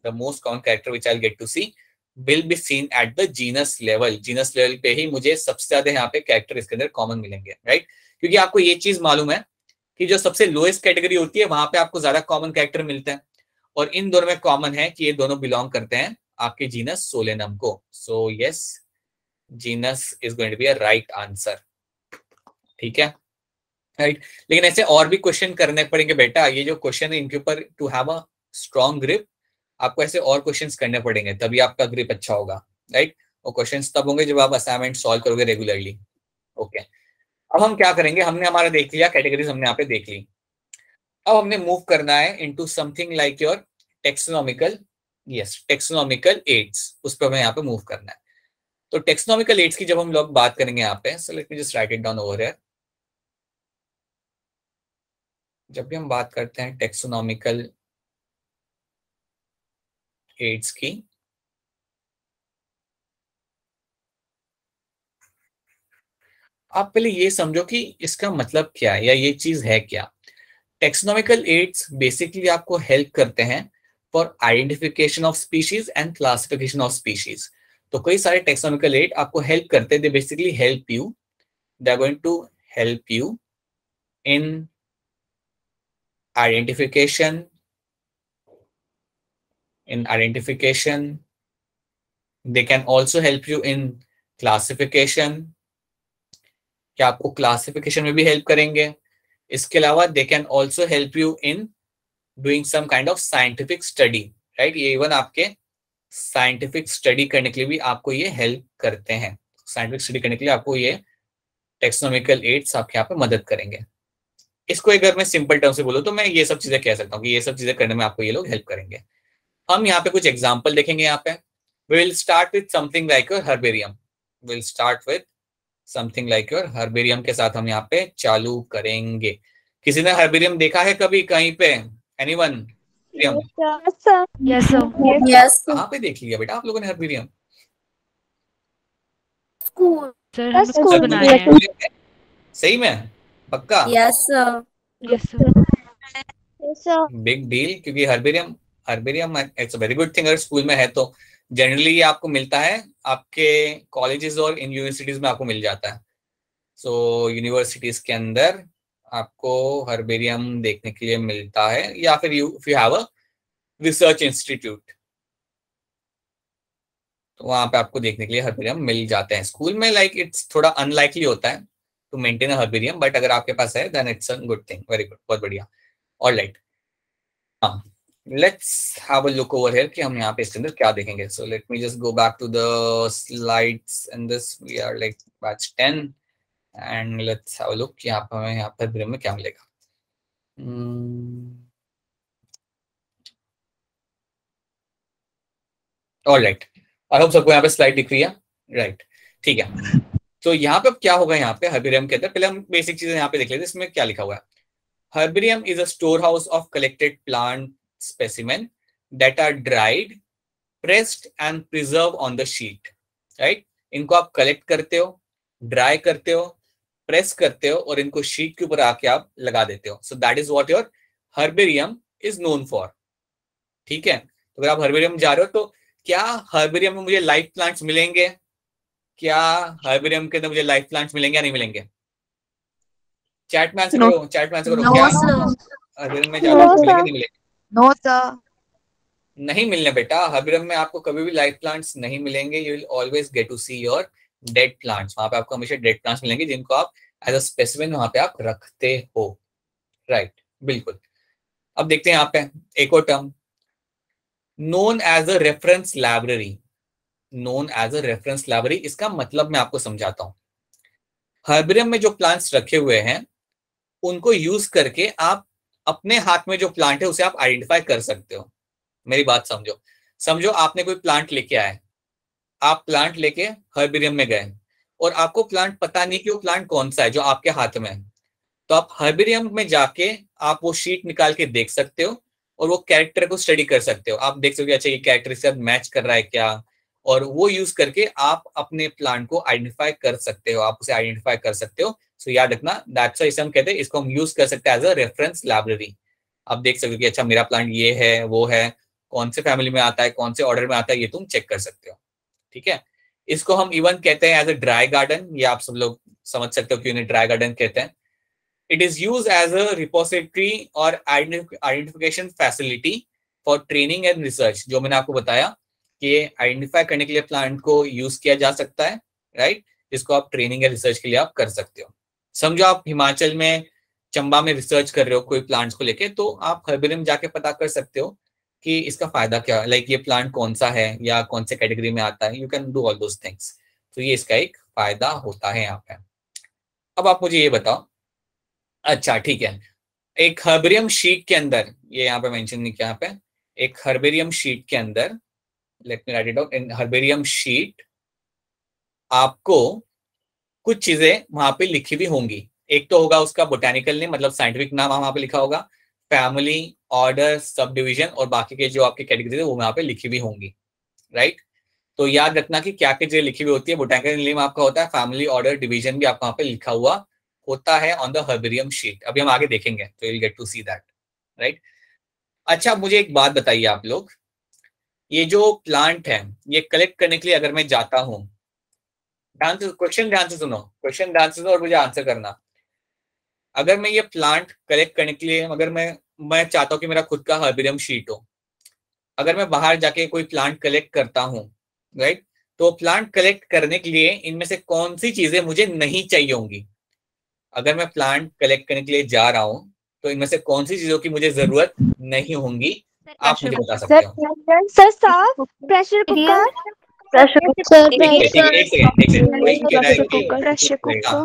S1: The most common character which I get to see will be seen at the genus level. Genus level पे ही मुझे सबसे ज्यादा यहाँ पे कैरेक्टर इसके अंदर कॉमन मिलेंगे, राइट। क्योंकि आपको ये चीज मालूम है कि जो सबसे लोएस्ट कैटेगरी होती है वहां पे आपको ज्यादा कॉमन कैरेक्टर मिलते हैं, और इन दोनों में कॉमन है कि ये दोनों बिलोंग करते हैं आपके जीनस सोलेनम को। So yes, genus is going to be a right answer, ठीक है, राइट। लेकिन ऐसे और भी क्वेश्चन करने पड़ेंगे बेटा, ये जो क्वेश्चन है इनके ऊपर to have a strong grip, आपको ऐसे और क्वेश्चंस करने पड़ेंगे तभी आपका ग्रिप अच्छा होगा, राइट। और क्वेश्चंस तब होंगे जब आप असाइनमेंट सॉल्व करोगे रेगुलरली, ओके। अब हम क्या करेंगे, हमने हमारा देख लिया कैटेगरीज, हमने यहाँ पे देख ली। अब हमने मूव करना है into something like your taxonomical, yes, taxonomical aids, उस पर हमें यहाँ पे मूव करना है। तो टेक्सोनॉमिकल एड्स की जब हम लोग बात करेंगे यहाँ पे, सो let me just right it down over here. जब भी हम बात करते हैं टेक्सोनॉमिकल एड्स की, आप पहले ये समझो कि इसका मतलब क्या है या ये चीज है क्या। टेक्सोनॉमिकल एड्स बेसिकली आपको हेल्प करते हैं for identification of species and classification of species. तो कई सारे टेक्सोनॉमिकल एड आपको हेल्प करते हैं, they basically help you, they are going to help you in identification, they can also help you in classification, क्या आपको क्लासिफिकेशन में भी हेल्प करेंगे। इसके अलावा they can also help you in doing some kind of scientific study, right. ये इवन आपके साइंटिफिक स्टडी करने के लिए भी आपको ये हेल्प करते हैं। साइंटिफिक स्टडी करने के लिए आपको ये टेक्सोनॉमिकल एड्स आपके यहाँ पे मदद करेंगे। इसको अगर मैं सिंपल टर्म से बोलूँ तो मैं ये सब चीजें कह सकता हूँ कि ये सब चीजें करने में आपको ये लोग हेल्प करेंगे। हम यहाँ पे कुछ एग्जाम्पल देखेंगे। यहाँ पे will start with something like your herbarium. Will start with something like your herbarium के साथ हम यहाँ पे चालू करेंगे। किसी ने हर्बेरियम देखा है कभी कहीं पे? Anyone?
S4: Yes, sir.
S2: Yes sir.
S4: Yes.
S1: कहाँ पे देख लिया बेटा आप लोगों ने हर्बेरियम?
S4: School.
S2: सर हमने
S4: School
S2: खुद बनाया है।
S1: सही में? पक्का?
S4: Yes, sir.
S2: Yes sir.
S4: Yes, sir.
S1: Big deal, क्योंकि herbarium herbarium it's a very good thing. अगर स्कूल में है तो जनरली ये आपको मिलता है आपके कॉलेजेस और इन यूनिवर्सिटीज में आपको मिल जाता है। सो यूनिवर्सिटीज के अंदर आपको हर्बेरियम देखने के लिए मिलता है, या फिर you have a research institute तो वहां पे आपको देखने के लिए हर्बेरियम मिल जाते हैं। स्कूल में लाइक इट्स थोड़ा अनलाइकली होता है to maintain a herbarium, but अगर आपके पास है then it's a good thing. Very good, बहुत बढ़िया। Alright, let's have a look over here कि हम यहाँ पे इसके अंदर क्या देखेंगे। So let me just go back to the slides and this we are like batch 10 and let's have a look कि यहाँ पे हमें यहाँ पे हर्बेरियम में क्या मिलेगा। ऑलराइट, आई होप सबको यहाँ पे स्लाइड दिख रही है, राइट। ठीक है, तो यहाँ पे अब क्या होगा यहाँ पे हर्बेरियम के अंदर, पहले हम बेसिक चीजें यहाँ पे देख लेते हैं। इसमें क्या लिखा हुआ है? Herbarium is a store house of collected plant specimen that are dried, pressed and preserve on the sheet, right. इनको आप कलेक्ट करते हो, ड्राई करते हो, प्रेस करते हो और इनको शीट के ऊपर आके आप लगा देते हो। So that is what your herbarium is known for. ठीक है, तो अगर आप हर्बेरियम जा रहे हो तो क्या हर्बेरियम में मुझे लाइव प्लांट्स मिलेंगे? क्या हर्बेरियम के अंदर मुझे लाइव प्लांट्स मिलेंगे या नहीं मिलेंगे? चैट में आंसर करो, चैट में आंसर करो। क्या हर्बेरियम में जाकर मिलेंगे नहीं मिलेंगे?
S4: No, sir.
S1: नहीं मिलने बेटा, हर्बेरियम में आपको कभी भी लाइव प्लांट्स नहीं मिलेंगे। You will always get to see your dead plants. वहां पे आपको हमेशा डेड प्लांट्स मिलेंगे जिनको आप एज अ स्पेसिमेन वहां पे आप रखते हो, राइट। बिल्कुल। अब देखते हैं यहाँ पे एक और term, known as a reference library. Known as a reference library, इसका मतलब मैं आपको समझाता हूं। हर्बेरियम में जो प्लांट्स रखे हुए हैं उनको यूज करके आप अपने हाथ में जो प्लांट है उसे आप आइडेंटिफाई कर सकते हो। मेरी बात समझो। समझो आपने कोई प्लांट लेके आए, आप प्लांट लेके हर्बेरियम में गए और आपको प्लांट पता नहीं कि वो प्लांट कौन सा है जो आपके हाथ में है, तो आप हर्बेरियम में जाके आप वो शीट निकाल के देख सकते हो और वो कैरेक्टर को स्टडी कर सकते हो। आप देख सकते हो अच्छा ये कैरेक्टर इसके साथ मैच कर रहा है क्या, और वो यूज करके आप अपने प्लांट को आइडेंटिफाई कर सकते हो, आप उसे आइडेंटिफाई कर सकते हो। सो याद रखना, दैट्स व्हाई इसे हम कहते हैं, इसको हम यूज कर सकते हैं एज अ रेफरेंस लाइब्रेरी। आप देख सकते हो कि अच्छा मेरा प्लांट ये है, वो है, कौन से फैमिली में आता है, कौन से ऑर्डर में आता है, ये तुम चेक कर सकते हो। ठीक है, इसको हम इवन कहते हैं एज अ ड्राई गार्डन। ये आप सब लोग समझ सकते हो कि उन्हें ड्राई गार्डन कहते हैं। It is used as a repository or identification facility for training and research। जो मैंने आपको बताया कि आइडेंटिफाई करने के लिए प्लांट को यूज किया जा सकता है, राइट। जिसको आप ट्रेनिंग या रिसर्च के लिए आप कर सकते हो। समझो आप हिमाचल में चंबा में रिसर्च कर रहे हो कोई प्लांट्स को लेके, तो आप हर्बेरियम जाके पता कर सकते हो कि इसका फायदा क्या है, लाइक ये प्लांट कौन सा है या कौन से कैटेगरी में आता है। You can do all those things. तो ये इसका एक फायदा होता है यहाँ पे। अब आप मुझे ये बताओ, अच्छा ठीक है, एक हर्बेरियम शीट के अंदर, ये यहाँ पे मेंशन नहीं किया, यहाँ पे एक हर्बेरियम शीट के अंदर, let me right it down, in herbarium sheet आपको कुछ चीजें वहां पे लिखी हुई होंगी। एक तो होगा उसका बोटेनिकल नेम, मतलब साइंटिफिक नाम वहां पे लिखा होगा, फैमिली, ऑर्डर, सब डिविजन और बाकी के जो आपके कैटेगरी है वो वहां पे लिखी हुई होंगी, राइट। तो याद रखना कि क्या क्या चीजें लिखी हुई होती है। बोटेनिकल नेम आपका होता है, फैमिली, ऑर्डर, डिवीजन भी आपका वहां पे लिखा हुआ होता है ऑन द हर्बेरियम शीट। अभी हम आगे देखेंगे तो you will get to see that, right. अच्छा मुझे एक बात बताइए आप लोग, ये जो प्लांट है ये कलेक्ट करने के लिए अगर मैं जाता हूँ, क्वेश्चन ध्यान से सुनो, क्वेश्चन ध्यान से सुनो और मुझे आंसर करना। अगर मैं ये प्लांट कलेक्ट करने के लिए, अगर मैं चाहता हूँ कि मेरा खुद का हर्बेरियम शीट हो, अगर मैं बाहर जाके कोई प्लांट कलेक्ट करता हूँ, राइट, तो प्लांट कलेक्ट करने के लिए इनमें से कौन सी चीजें मुझे नहीं चाहिए होंगी? अगर मैं प्लांट कलेक्ट करने के लिए जा रहा हूं तो इनमें से कौन सी चीजों की मुझे जरूरत नहीं होंगी, आप मुझे बता सकते हो?
S4: सर साफ प्रेशर कुकर
S3: प्रेशर
S1: एक सेकंड कोई कह रहा है कि
S4: प्रेशर कुकर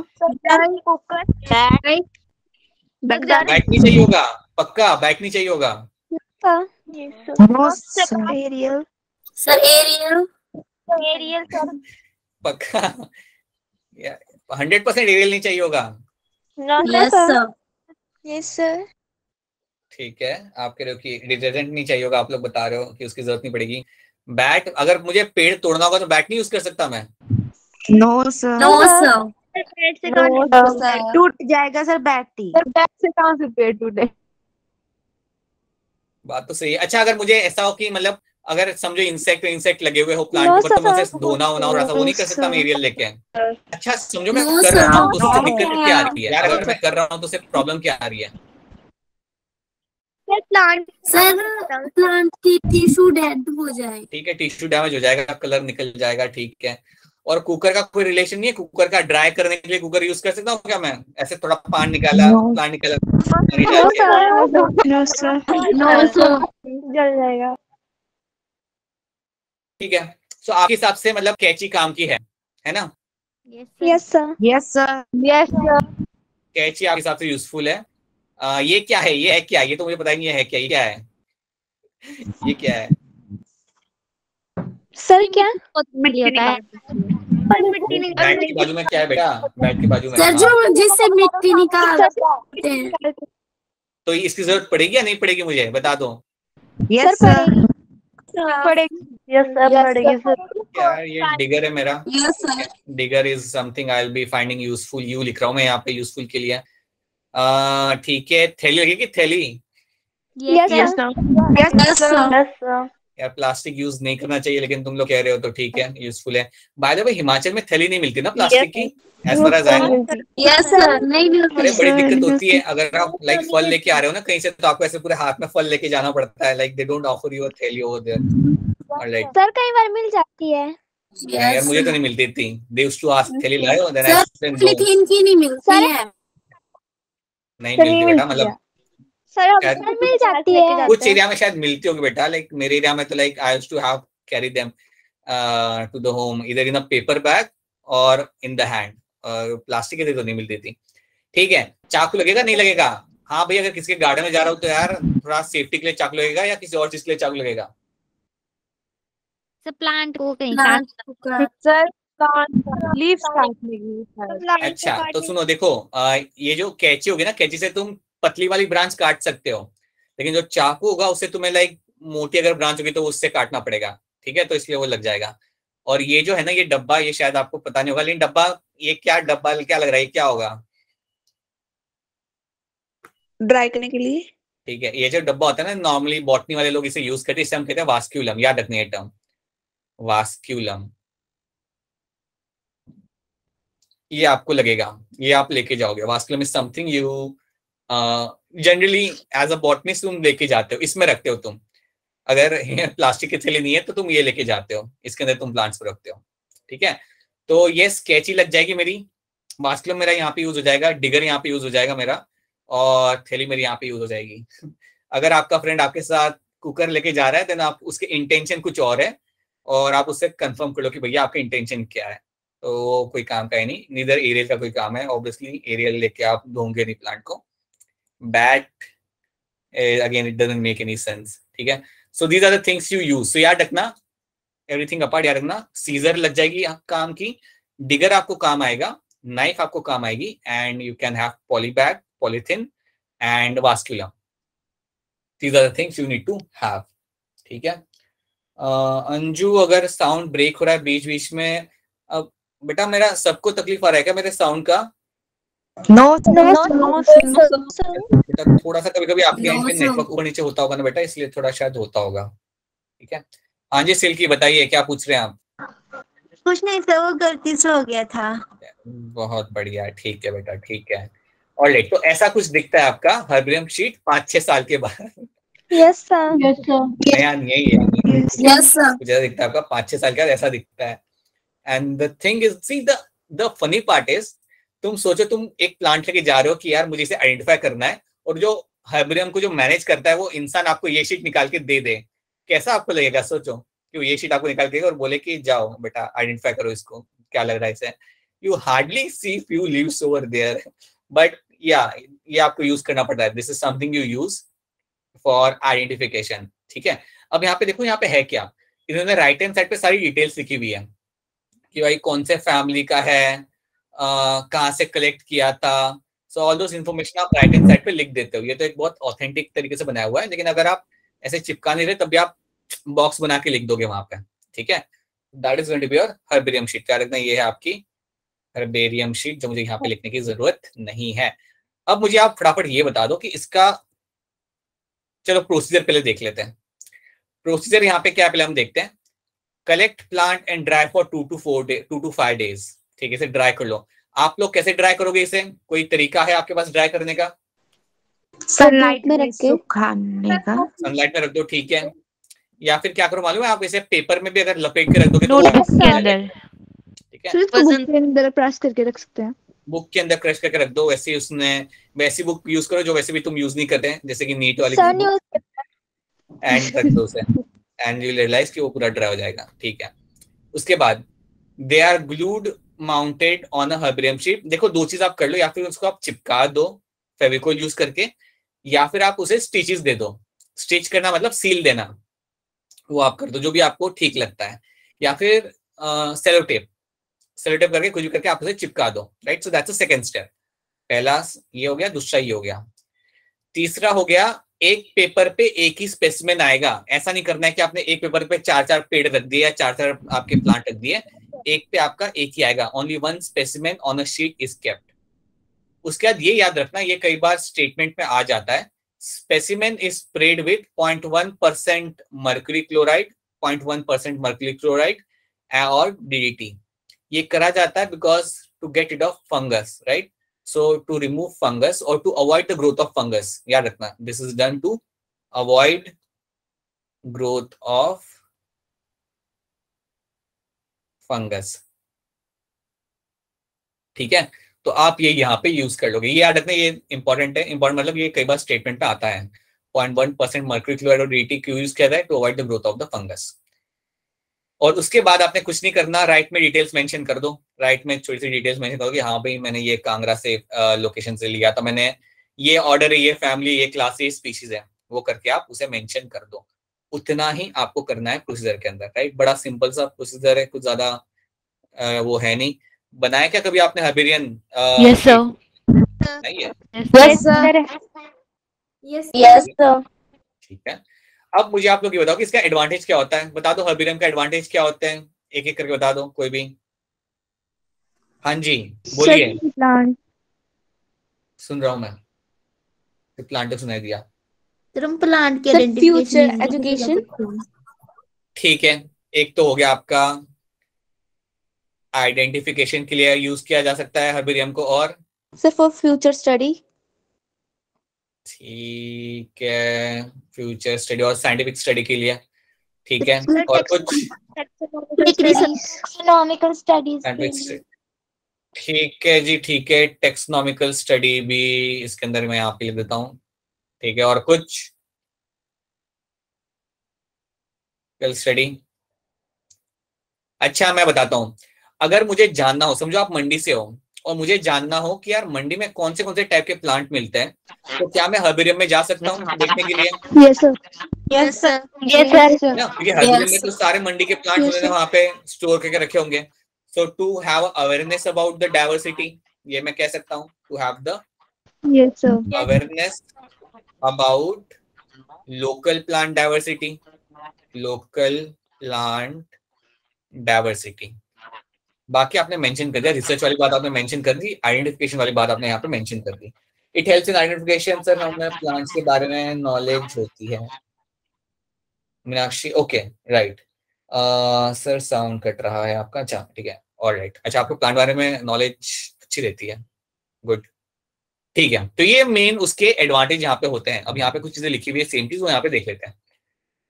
S1: बैट नहीं चाहिए होगा, पक्का बैट नहीं चाहिए होगा?
S4: एरियल
S3: सर एरियल सर
S1: पक्का 100% एरियल नहीं चाहिए होगा?
S4: यस सर
S1: ठीक है, आप कह रहे हो कि डिटर्जेंट नहीं चाहिए होगा, आप लोग बता रहे हो कि उसकी जरूरत नहीं पड़ेगी। बैट, अगर मुझे पेड़ तोड़ना होगा तो बैट नहीं यूज कर सकता मैं?
S4: नो सर टूट जाएगा सर बैटरी
S2: बैट से कहाँ से पेड़ टूटे?
S1: बात तो सही है। अच्छा, अगर मुझे ऐसा हो कि मतलब अगर समझो इंसेक्ट लगे हुए हो प्लांट के ऊपर, तो मैं उसे धोना होना और ऐसा वो नहीं कर सकता मैं एरियल लेके? अच्छा समझो मैं कर रहा हूँ तो उससे दिक्कत क्या आ रही है? अगर मैं कर रहा हूँ तो उससे प्रॉब्लम क्या आ रही है?
S3: प्लांट की टिश्यू डेड हो जाए।
S1: ठीक है, टिश्यू डैमेज हो जाएगा, कलर निकल जाएगा, ठीक है। और कुकर का कोई रिलेशन नहीं है? कुकर का ड्राई करने के लिए कुकर यूज कर सकता हूँ क्या मैं? ऐसे थोड़ा पानी निकाला, प्लांट निकाला,
S2: जल जाएगा।
S1: ठीक है। तो आपके हिसाब से मतलब कैची काम की है ना?
S4: यस सर
S1: कैची आपके हिसाब से यूजफुल है। ये क्या है? ये है क्या? ये तो मुझे पता ही नहीं है क्या, ये क्या है? ये क्या है
S4: सर? क्या
S1: बैट के बाजू में क्या है बेटा? बैट के बाजू में
S3: सर जो जिससे मिट्टी निकालते हैं।
S1: तो इसकी जरूरत पड़ेगी या नहीं पड़ेगी, मुझे बता दो।
S4: यस सर
S2: पड़ेगी। यस सर पड़ेगी सर।
S1: यार ये डिगर है मेरा।
S3: Yes sir
S1: digger is something I will be finding useful. You लिख रहा हूँ मैं यहाँ पे यूजफुल के लिए। ठीक है, थैली लगेगी? थैली
S4: यस सर
S1: यार प्लास्टिक यूज नहीं करना चाहिए, लेकिन तुम लोग कह रहे हो तो ठीक है, यूजफुल है। बाय द वे हिमाचल में थैली नहीं मिलती ना प्लास्टिक की, as far as I know.
S3: Yes sir नहीं मिलती।
S1: अरे बड़ी दिक्कत होती है अगर आप लाइक फल लेके आ रहे हो ना कहीं से, तो आपको ऐसे पूरे हाथ में फल लेके जाना पड़ता है। Like they don't offer you अ थैली ओवर देयर। और लाइक
S4: सर कई बार मिल जाती है।
S1: यार मुझे तो नहीं मिलती थी। दे यूज्ड टू आस्क थैली लाए, then I said no.
S3: Polythene की नहीं मिलती है।
S1: नहीं मिलती बेटा, मतलब
S4: सर मिल जाती है।
S1: कुछ एरिया में शायद मिलती होगी बेटा। लाइक मेरे एरिया में तो like I used to have carry them to the home इधर इन अ पेपर बैग और इन द हैंड। प्लास्टिक की तो नहीं मिलती थी। ठीक है, चाकू लगेगा नहीं लगेगा? हाँ भाई, अगर किसी के गार्डन में जा रहा हूँ तो यार थोड़ा सेफ्टी के लिए चाकू लगेगा, या किसी और चीज के लिए चाकू लगेगा?
S3: सर प्लांट को कहीं
S2: सर लीव्स काटने की।
S1: अच्छा तो सुनो, देखो ये जो कैंची होगी ना, कैंची से तुम पतली वाली ब्रांच काट सकते हो, लेकिन जो चाकू होगा उससे तुम्हें लाइक मोटी अगर ब्रांच होगी तो उससे काटना पड़ेगा। ठीक है, तो इसलिए वो लग जाएगा। और ये जो है ना ये डब्बा, ये शायद आपको पता नहीं होगा, लेकिन डब्बा, ये क्या डब्बा क्या लग रहा है, क्या होगा?
S4: ड्राई करने के लिए।
S1: ठीक है, ये जो डब्बा होता है ना, नॉर्मली बॉटनी वाले लोग इसे यूज करते हैं, इसे हम कहते हैं वास्क्यूलम। याद रखनी है टर्म, वास्क्यूलम। ये आपको लगेगा, ये आप लेके जाओगे। Vasculum is something you generally as a botanist तुम लेके जाते हो, इसमें रखते हो तुम। अगर प्लास्टिक की थैली नहीं है तो तुम ये लेके जाते हो, इसके अंदर तुम प्लांट्स को रखते हो। ठीक है, तो ये स्केची लग जाएगी मेरी। वास्कुलम मेरा यहाँ पे यूज हो जाएगा, डिगर यहाँ पे यूज हो जाएगा मेरा, और थैली मेरी यहाँ पे यूज हो जाएगी। अगर आपका फ्रेंड आपके साथ कुकर लेके जा रहा है देन आप उसके इंटेंशन कुछ और है, और आप उससे कंफर्म कर लो कि भैया आपका इंटेंशन क्या है, तो वो कोई काम का है नहीं। नीदर एरियल का कोई काम है, ऑब्वियसली एरियल लेके आप धोंगे नहीं प्लांट को। But again it doesn't make any sense. ठीक है, so these are the things you use. So याद रखना, एवरीथिंग अपार्ट याद रखना। सीजर लग जाएगी काम की, डिगर आपको काम आएगा, नाइफ आपको काम आएगी, and you can have poly bag, polythene and vasculum. These are the things you need to have. ठीक है, अंजू अगर साउंड ब्रेक हो रहा है बीच बीच में, अब बेटा मेरा सबको तकलीफ आ रहा है क्या मेरे साउंड का?
S4: नो
S1: बेटा थोड़ा सा कभी कभी आपके यहाँ पे नेटवर्क ऊपर नीचे होता होगा ना बेटा, इसलिए थोड़ा शायद होता होगा। ठीक है, हाँ जी सिल्की बताइए क्या पूछ रहे हैं आप?
S4: कुछ नहीं सर, वो गलती से हो गया था।
S1: बहुत बढ़िया, ठीक है बेटा, ठीक है। और तो ऐसा कुछ दिखता है आपका हर्बेरियम शीट 5-6 साल के बाद?
S4: यस सर
S1: नया नहीं है ये,
S3: यस सर
S1: कुछ ऐसा दिखता है आपका 5-6 साल के बाद, ऐसा दिखता है। And the thing is, see the funny part is, तुम सोचो तुम एक प्लांट लेके जा रहे हो कि यार मुझे इसे आइडेंटिफाई करना है, और जो हर्बेरियम को जो मैनेज करता है वो इंसान आपको ये शीट निकाल के दे दे, कैसा आपको लगेगा? सोचो कि वो ये शीट आपको निकाल के और बोले कि जाओ बेटा आइडेंटिफाई करो इसको, क्या लग रहा है इसे? You hardly see few leaves over there, but या ये आपको यूज करना पड़ता है। This is something you use for identification, ठीक है। अब यहाँ पे देखो, यहाँ पे है क्या, इन्होंने राइट हैंड साइड पे सारी डिटेल्स लिखी हुई है कि भाई कौन से फैमिली का है, कहाँ से कलेक्ट किया था। सो ऑल दोस इन्फॉर्मेशन आप राइट हैंड साइड पे लिख देते हो। ये तो एक बहुत ऑथेंटिक तरीके से बनाया हुआ है, लेकिन अगर आप ऐसे चिपका नहीं रहे तब भी आप बॉक्स बना के लिख दोगे वहां पे, ठीक है। That is going to be your herbarium sheet. क्या रखना, ये है आपकी हर्बेरियम शीट, जो मुझे यहाँ पे लिखने की जरूरत नहीं है। अब मुझे आप फटाफट ये बता दो कि इसका, चलो प्रोसीजर पहले देख लेते हैं। प्रोसीजर यहाँ पे क्या है पहले हम देखते हैं। Collect plant and dry for 2 to 5 days, ठीक है। इसे ड्राई कर लो। आप लोग कैसे ड्राई करोगे इसे? कोई तरीका है आपके पास ड्राई करने का?
S4: सनलाइट में सुखाने का।
S1: सनलाइट में रख दो, ठीक है। या फिर क्या करो मालूम है, आप इसे पेपर में भी अगर लपेट के रख दोगे तो
S2: नोटबुक के अंदर,
S1: ठीक है।
S2: सिर्फ बुक के अंदर प्रेस करके रख सकते हैं।
S1: बुक के अंदर क्रश करके रख दो। वैसे उसने वैसी बुक यूज करो जो वैसे भी तुम यूज नहीं करते हैं, जैसे कि नीट वाली एंड रख दो उसे, एंड यू रियलाइज कि वो पूरा ड्राई हो जाएगा, ठीक है। उसके बाद they are glued mounted on a herbarium sheet. देखो दो चीज आप कर लो, या फिर उसको आप चिपका दो फेविकोल यूज करके, या फिर आप उसे स्टिचेस दे दो। स्टिच करना मतलब सील देना, वो आप कर दो, जो भी आपको ठीक लगता है। या फिर सेलो टेप करके कुछ भी करके आप उसे चिपका दो, right. So that's the second step. पहला ये हो गया, दूसरा ये हो गया। तीसरा हो गया, एक पेपर पे एक ही स्पेसिमेन आएगा। ऐसा नहीं करना है कि आपने एक पेपर पे 4 पेड़ रख दिए या 4 आपके प्लांट रख दिए। एक पे आपका एक ही आएगा। Only one specimen on a sheet is kept. उसके बाद ये याद रखना, ये कई बार स्टेटमेंट में आ जाता है, specimen is spread with 0.1% mercury chloride, 0.1% mercury chloride और DDT। ये करा जाता है because to get rid of fungus, right. So to remove fungus और to avoid the growth of fungus, याद रखना, this is done to avoid growth of fungus, ठीक है। तो आप ये यहाँ पे यूज कर लोगे, ये याद रखना, ये इंपॉर्टेंट है। इंपॉर्टेंट मतलब ये कई बार स्टेटमेंट पे आता है, 0.1% मर्क्यूरी क्लोराइड और DDT क्यों यूज किया जाए, to avoid the growth of the fungus. और उसके बाद आपने कुछ नहीं करना, राइट में डिटेल्स मेंशन कर दो। राइट में छोटी सी डिटेल्स मेंशन करो कि हाँ भाई मैंने ये कांगड़ा से लोकेशन से लिया था, मैंने ये ऑर्डर है, ये फैमिली, ये क्लास, ये स्पीशीज है, वो करके आप उसे मेंशन कर दो। उतना ही आपको करना है प्रोसीजर के अंदर, राइट। बड़ा सिंपल सा प्रोसीजर है, कुछ ज्यादा वो है नहीं। बनाया क्या कभी आपने हर्बेरियन?
S2: Yes sir.
S1: नहीं है?
S2: Yes sir.
S4: Yes sir.
S1: ठीक है। अब मुझे आप लोग ये बताओ कि इसका एडवांटेज क्या होता है। बता दो हर्बेरियम का एडवांटेज क्या होते हैं, एक एक करके बता दो कोई भी। हाँ जी बोलिए,
S2: प्लांट।
S1: सुन रहा हूं मैं। प्लांट सुनाई दिया,
S3: प्लांट के
S4: फ्यूचर एजुकेशन।
S1: ठीक है। एक तो हो गया आपका आइडेंटिफिकेशन के लिए यूज किया जा सकता है हर्बेरियम को, और
S4: सर फॉर फ्यूचर स्टडी।
S1: ठीक है, फ्यूचर स्टडी और साइंटिफिक स्टडी के लिए, ठीक है। और कुछ
S4: इकोनॉमिकल स्टडीज।
S1: ठीक है जी, ठीक है। टेक्सोनॉमिकल स्टडी भी इसके अंदर मैं यहाँ पे लिख देता हूँ, ठीक है। और कुछ स्टडी। अच्छा मैं बताता हूँ, अगर मुझे जानना हो, समझो आप मंडी से हो और मुझे जानना हो कि यार मंडी में कौन से टाइप के प्लांट मिलते हैं, तो क्या मैं हर्बेरियम में जा सकता हूँ देखने के लिए?
S2: Yes sir.
S4: Yes sir.
S2: Yes sir.
S1: ना, क्योंकि हर्बेरियम में तो सारे मंडी के प्लांट उन्होंने वहां पे स्टोर करके रखे होंगे। So to have awareness about the diversity, ये मैं कह सकता हूँ, to have the
S2: yes sir.
S1: Awareness about local plant diversity, local plant diversity. बाकी आपने मेंशन कर दिया, रिसर्च वाली बात आपने मेंशन कर दी, आइडेंटिफिकेशन वाली बात आपने यहाँ पे मेंशन कर दी। It helps in identification, sir हमें प्लांट्स के बारे में नॉलेज होती है। Meenakshi, okay right. Sir sound cut रहा है आपका, अच्छा ठीक है, ऑलराइट। अच्छा आपको प्लांट बारे में नॉलेज अच्छी रहती है, गुड, ठीक है। तो ये मेन उसके एडवांटेज यहाँ पे होते हैं। अब यहाँ पे कुछ चीजें लिखी हुई है सेम चीज, वो यहाँ पे देख लेते हैं।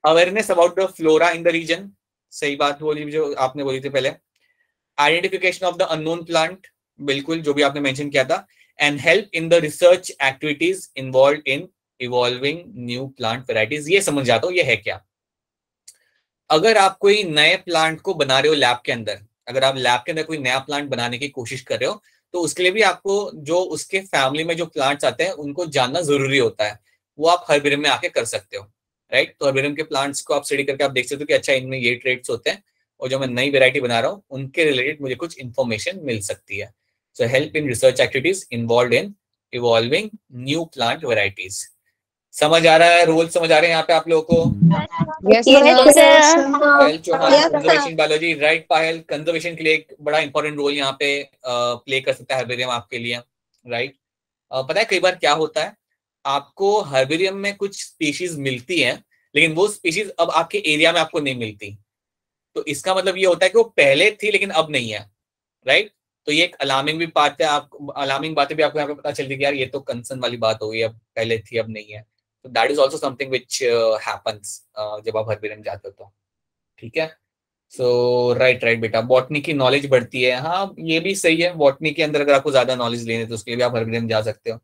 S1: Awareness about the flora in the region, सही बात बोली जो आपने बोली थी पहले। Identification of the unknown plant, बिल्कुल जो भी आपने मेंशन किया था, and help in the research activities involve in evolving new plant varieties. ये समझ जाता हूँ ये है क्या। अगर आप कोई नए प्लांट को बना रहे हो लैब के अंदर, अगर आप लैब के अंदर कोई नया प्लांट बनाने की कोशिश कर रहे हो, तो उसके लिए भी आपको जो उसके फैमिली में जो प्लांट्स आते हैं उनको जानना जरूरी होता है। वो आप हर्बेरियम में आके कर सकते हो, राइट। तो हर्बेरियम के प्लांट्स को आप स्टडी करके आप देख सकते हो कि अच्छा इनमें ये ट्रेड्स होते हैं, और जो मैं नई वेराइटी बना रहा हूँ उनके रिलेटेड मुझे कुछ इन्फॉर्मेशन मिल सकती है। So help in research activities involve in evolving new plant varieties. समझ आ रहा है, रोल समझ आ रहे हैं यहाँ पे आप लोगों को?
S4: Yes, sir.
S1: Payal Chauhan,
S4: Yes, sir.
S1: Conservation biology, right Payal, conservation के लिए एक बड़ा इंपॉर्टेंट रोल यहाँ पे प्ले कर सकता है हर्बेरियम आपके लिए, राइट। पता है कई बार क्या होता है, आपको हर्बेरियम में कुछ स्पीशीज मिलती है, लेकिन वो स्पीशीज अब आपके एरिया में आपको नहीं मिलती, तो इसका मतलब ये होता है कि वो पहले थी लेकिन अब नहीं है, राइट। तो ये एक अलार्मिंग भी बात है, आप अलार्मिंग बातें भी आपको यहाँ पे पता चलती है कि यार ये तो कंसर्न वाली बात हो गई, अब पहले थी अब नहीं है। तो that is also something which happens जब आप हर्बेरियम जाते हो तो, ठीक है। सो राइट बेटा, बॉटनी की नॉलेज बढ़ती है, हाँ ये भी सही है। बॉटनी के अंदर अगर आपको ज्यादा नॉलेज लेने तो उसके लिए भी आप हर्बेरियम जा सकते हो,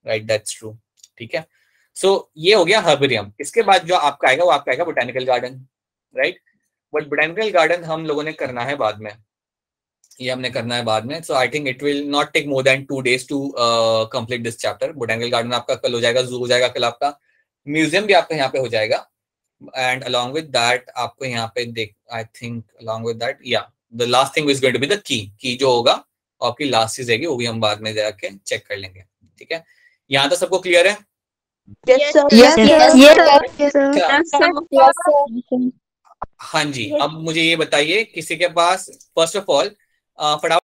S1: राइट, दैट्स ट्रू, ठीक है। सो ये हो गया हर्बेरियम। इसके बाद जो आपका आएगा वो आपका आएगा botanical garden, right. But botanical garden हम लोगों ने करना है बाद में, ये हमने करना है बाद में। So I think it will not take more than 2 days to complete this chapter. Botanical garden आपका कल हो जाएगा, जू हो जाएगा कल आपका, म्यूजियम भी आपका यहाँ पे हो जाएगा, एंड अलॉन्ग विद दैट आपको यहाँ पे देख, I think along with that या the last thing is going to be the key जो होगा आपकी लास्ट चीज रहेगी, वो भी हम बाद में जाके चेक कर लेंगे, ठीक है। यहाँ तो सबको क्लियर है?
S4: Yes, sir.
S3: Yes, sir.
S1: हाँ जी। अब मुझे ये बताइए, किसी के पास फर्स्ट ऑफ ऑल फटाफट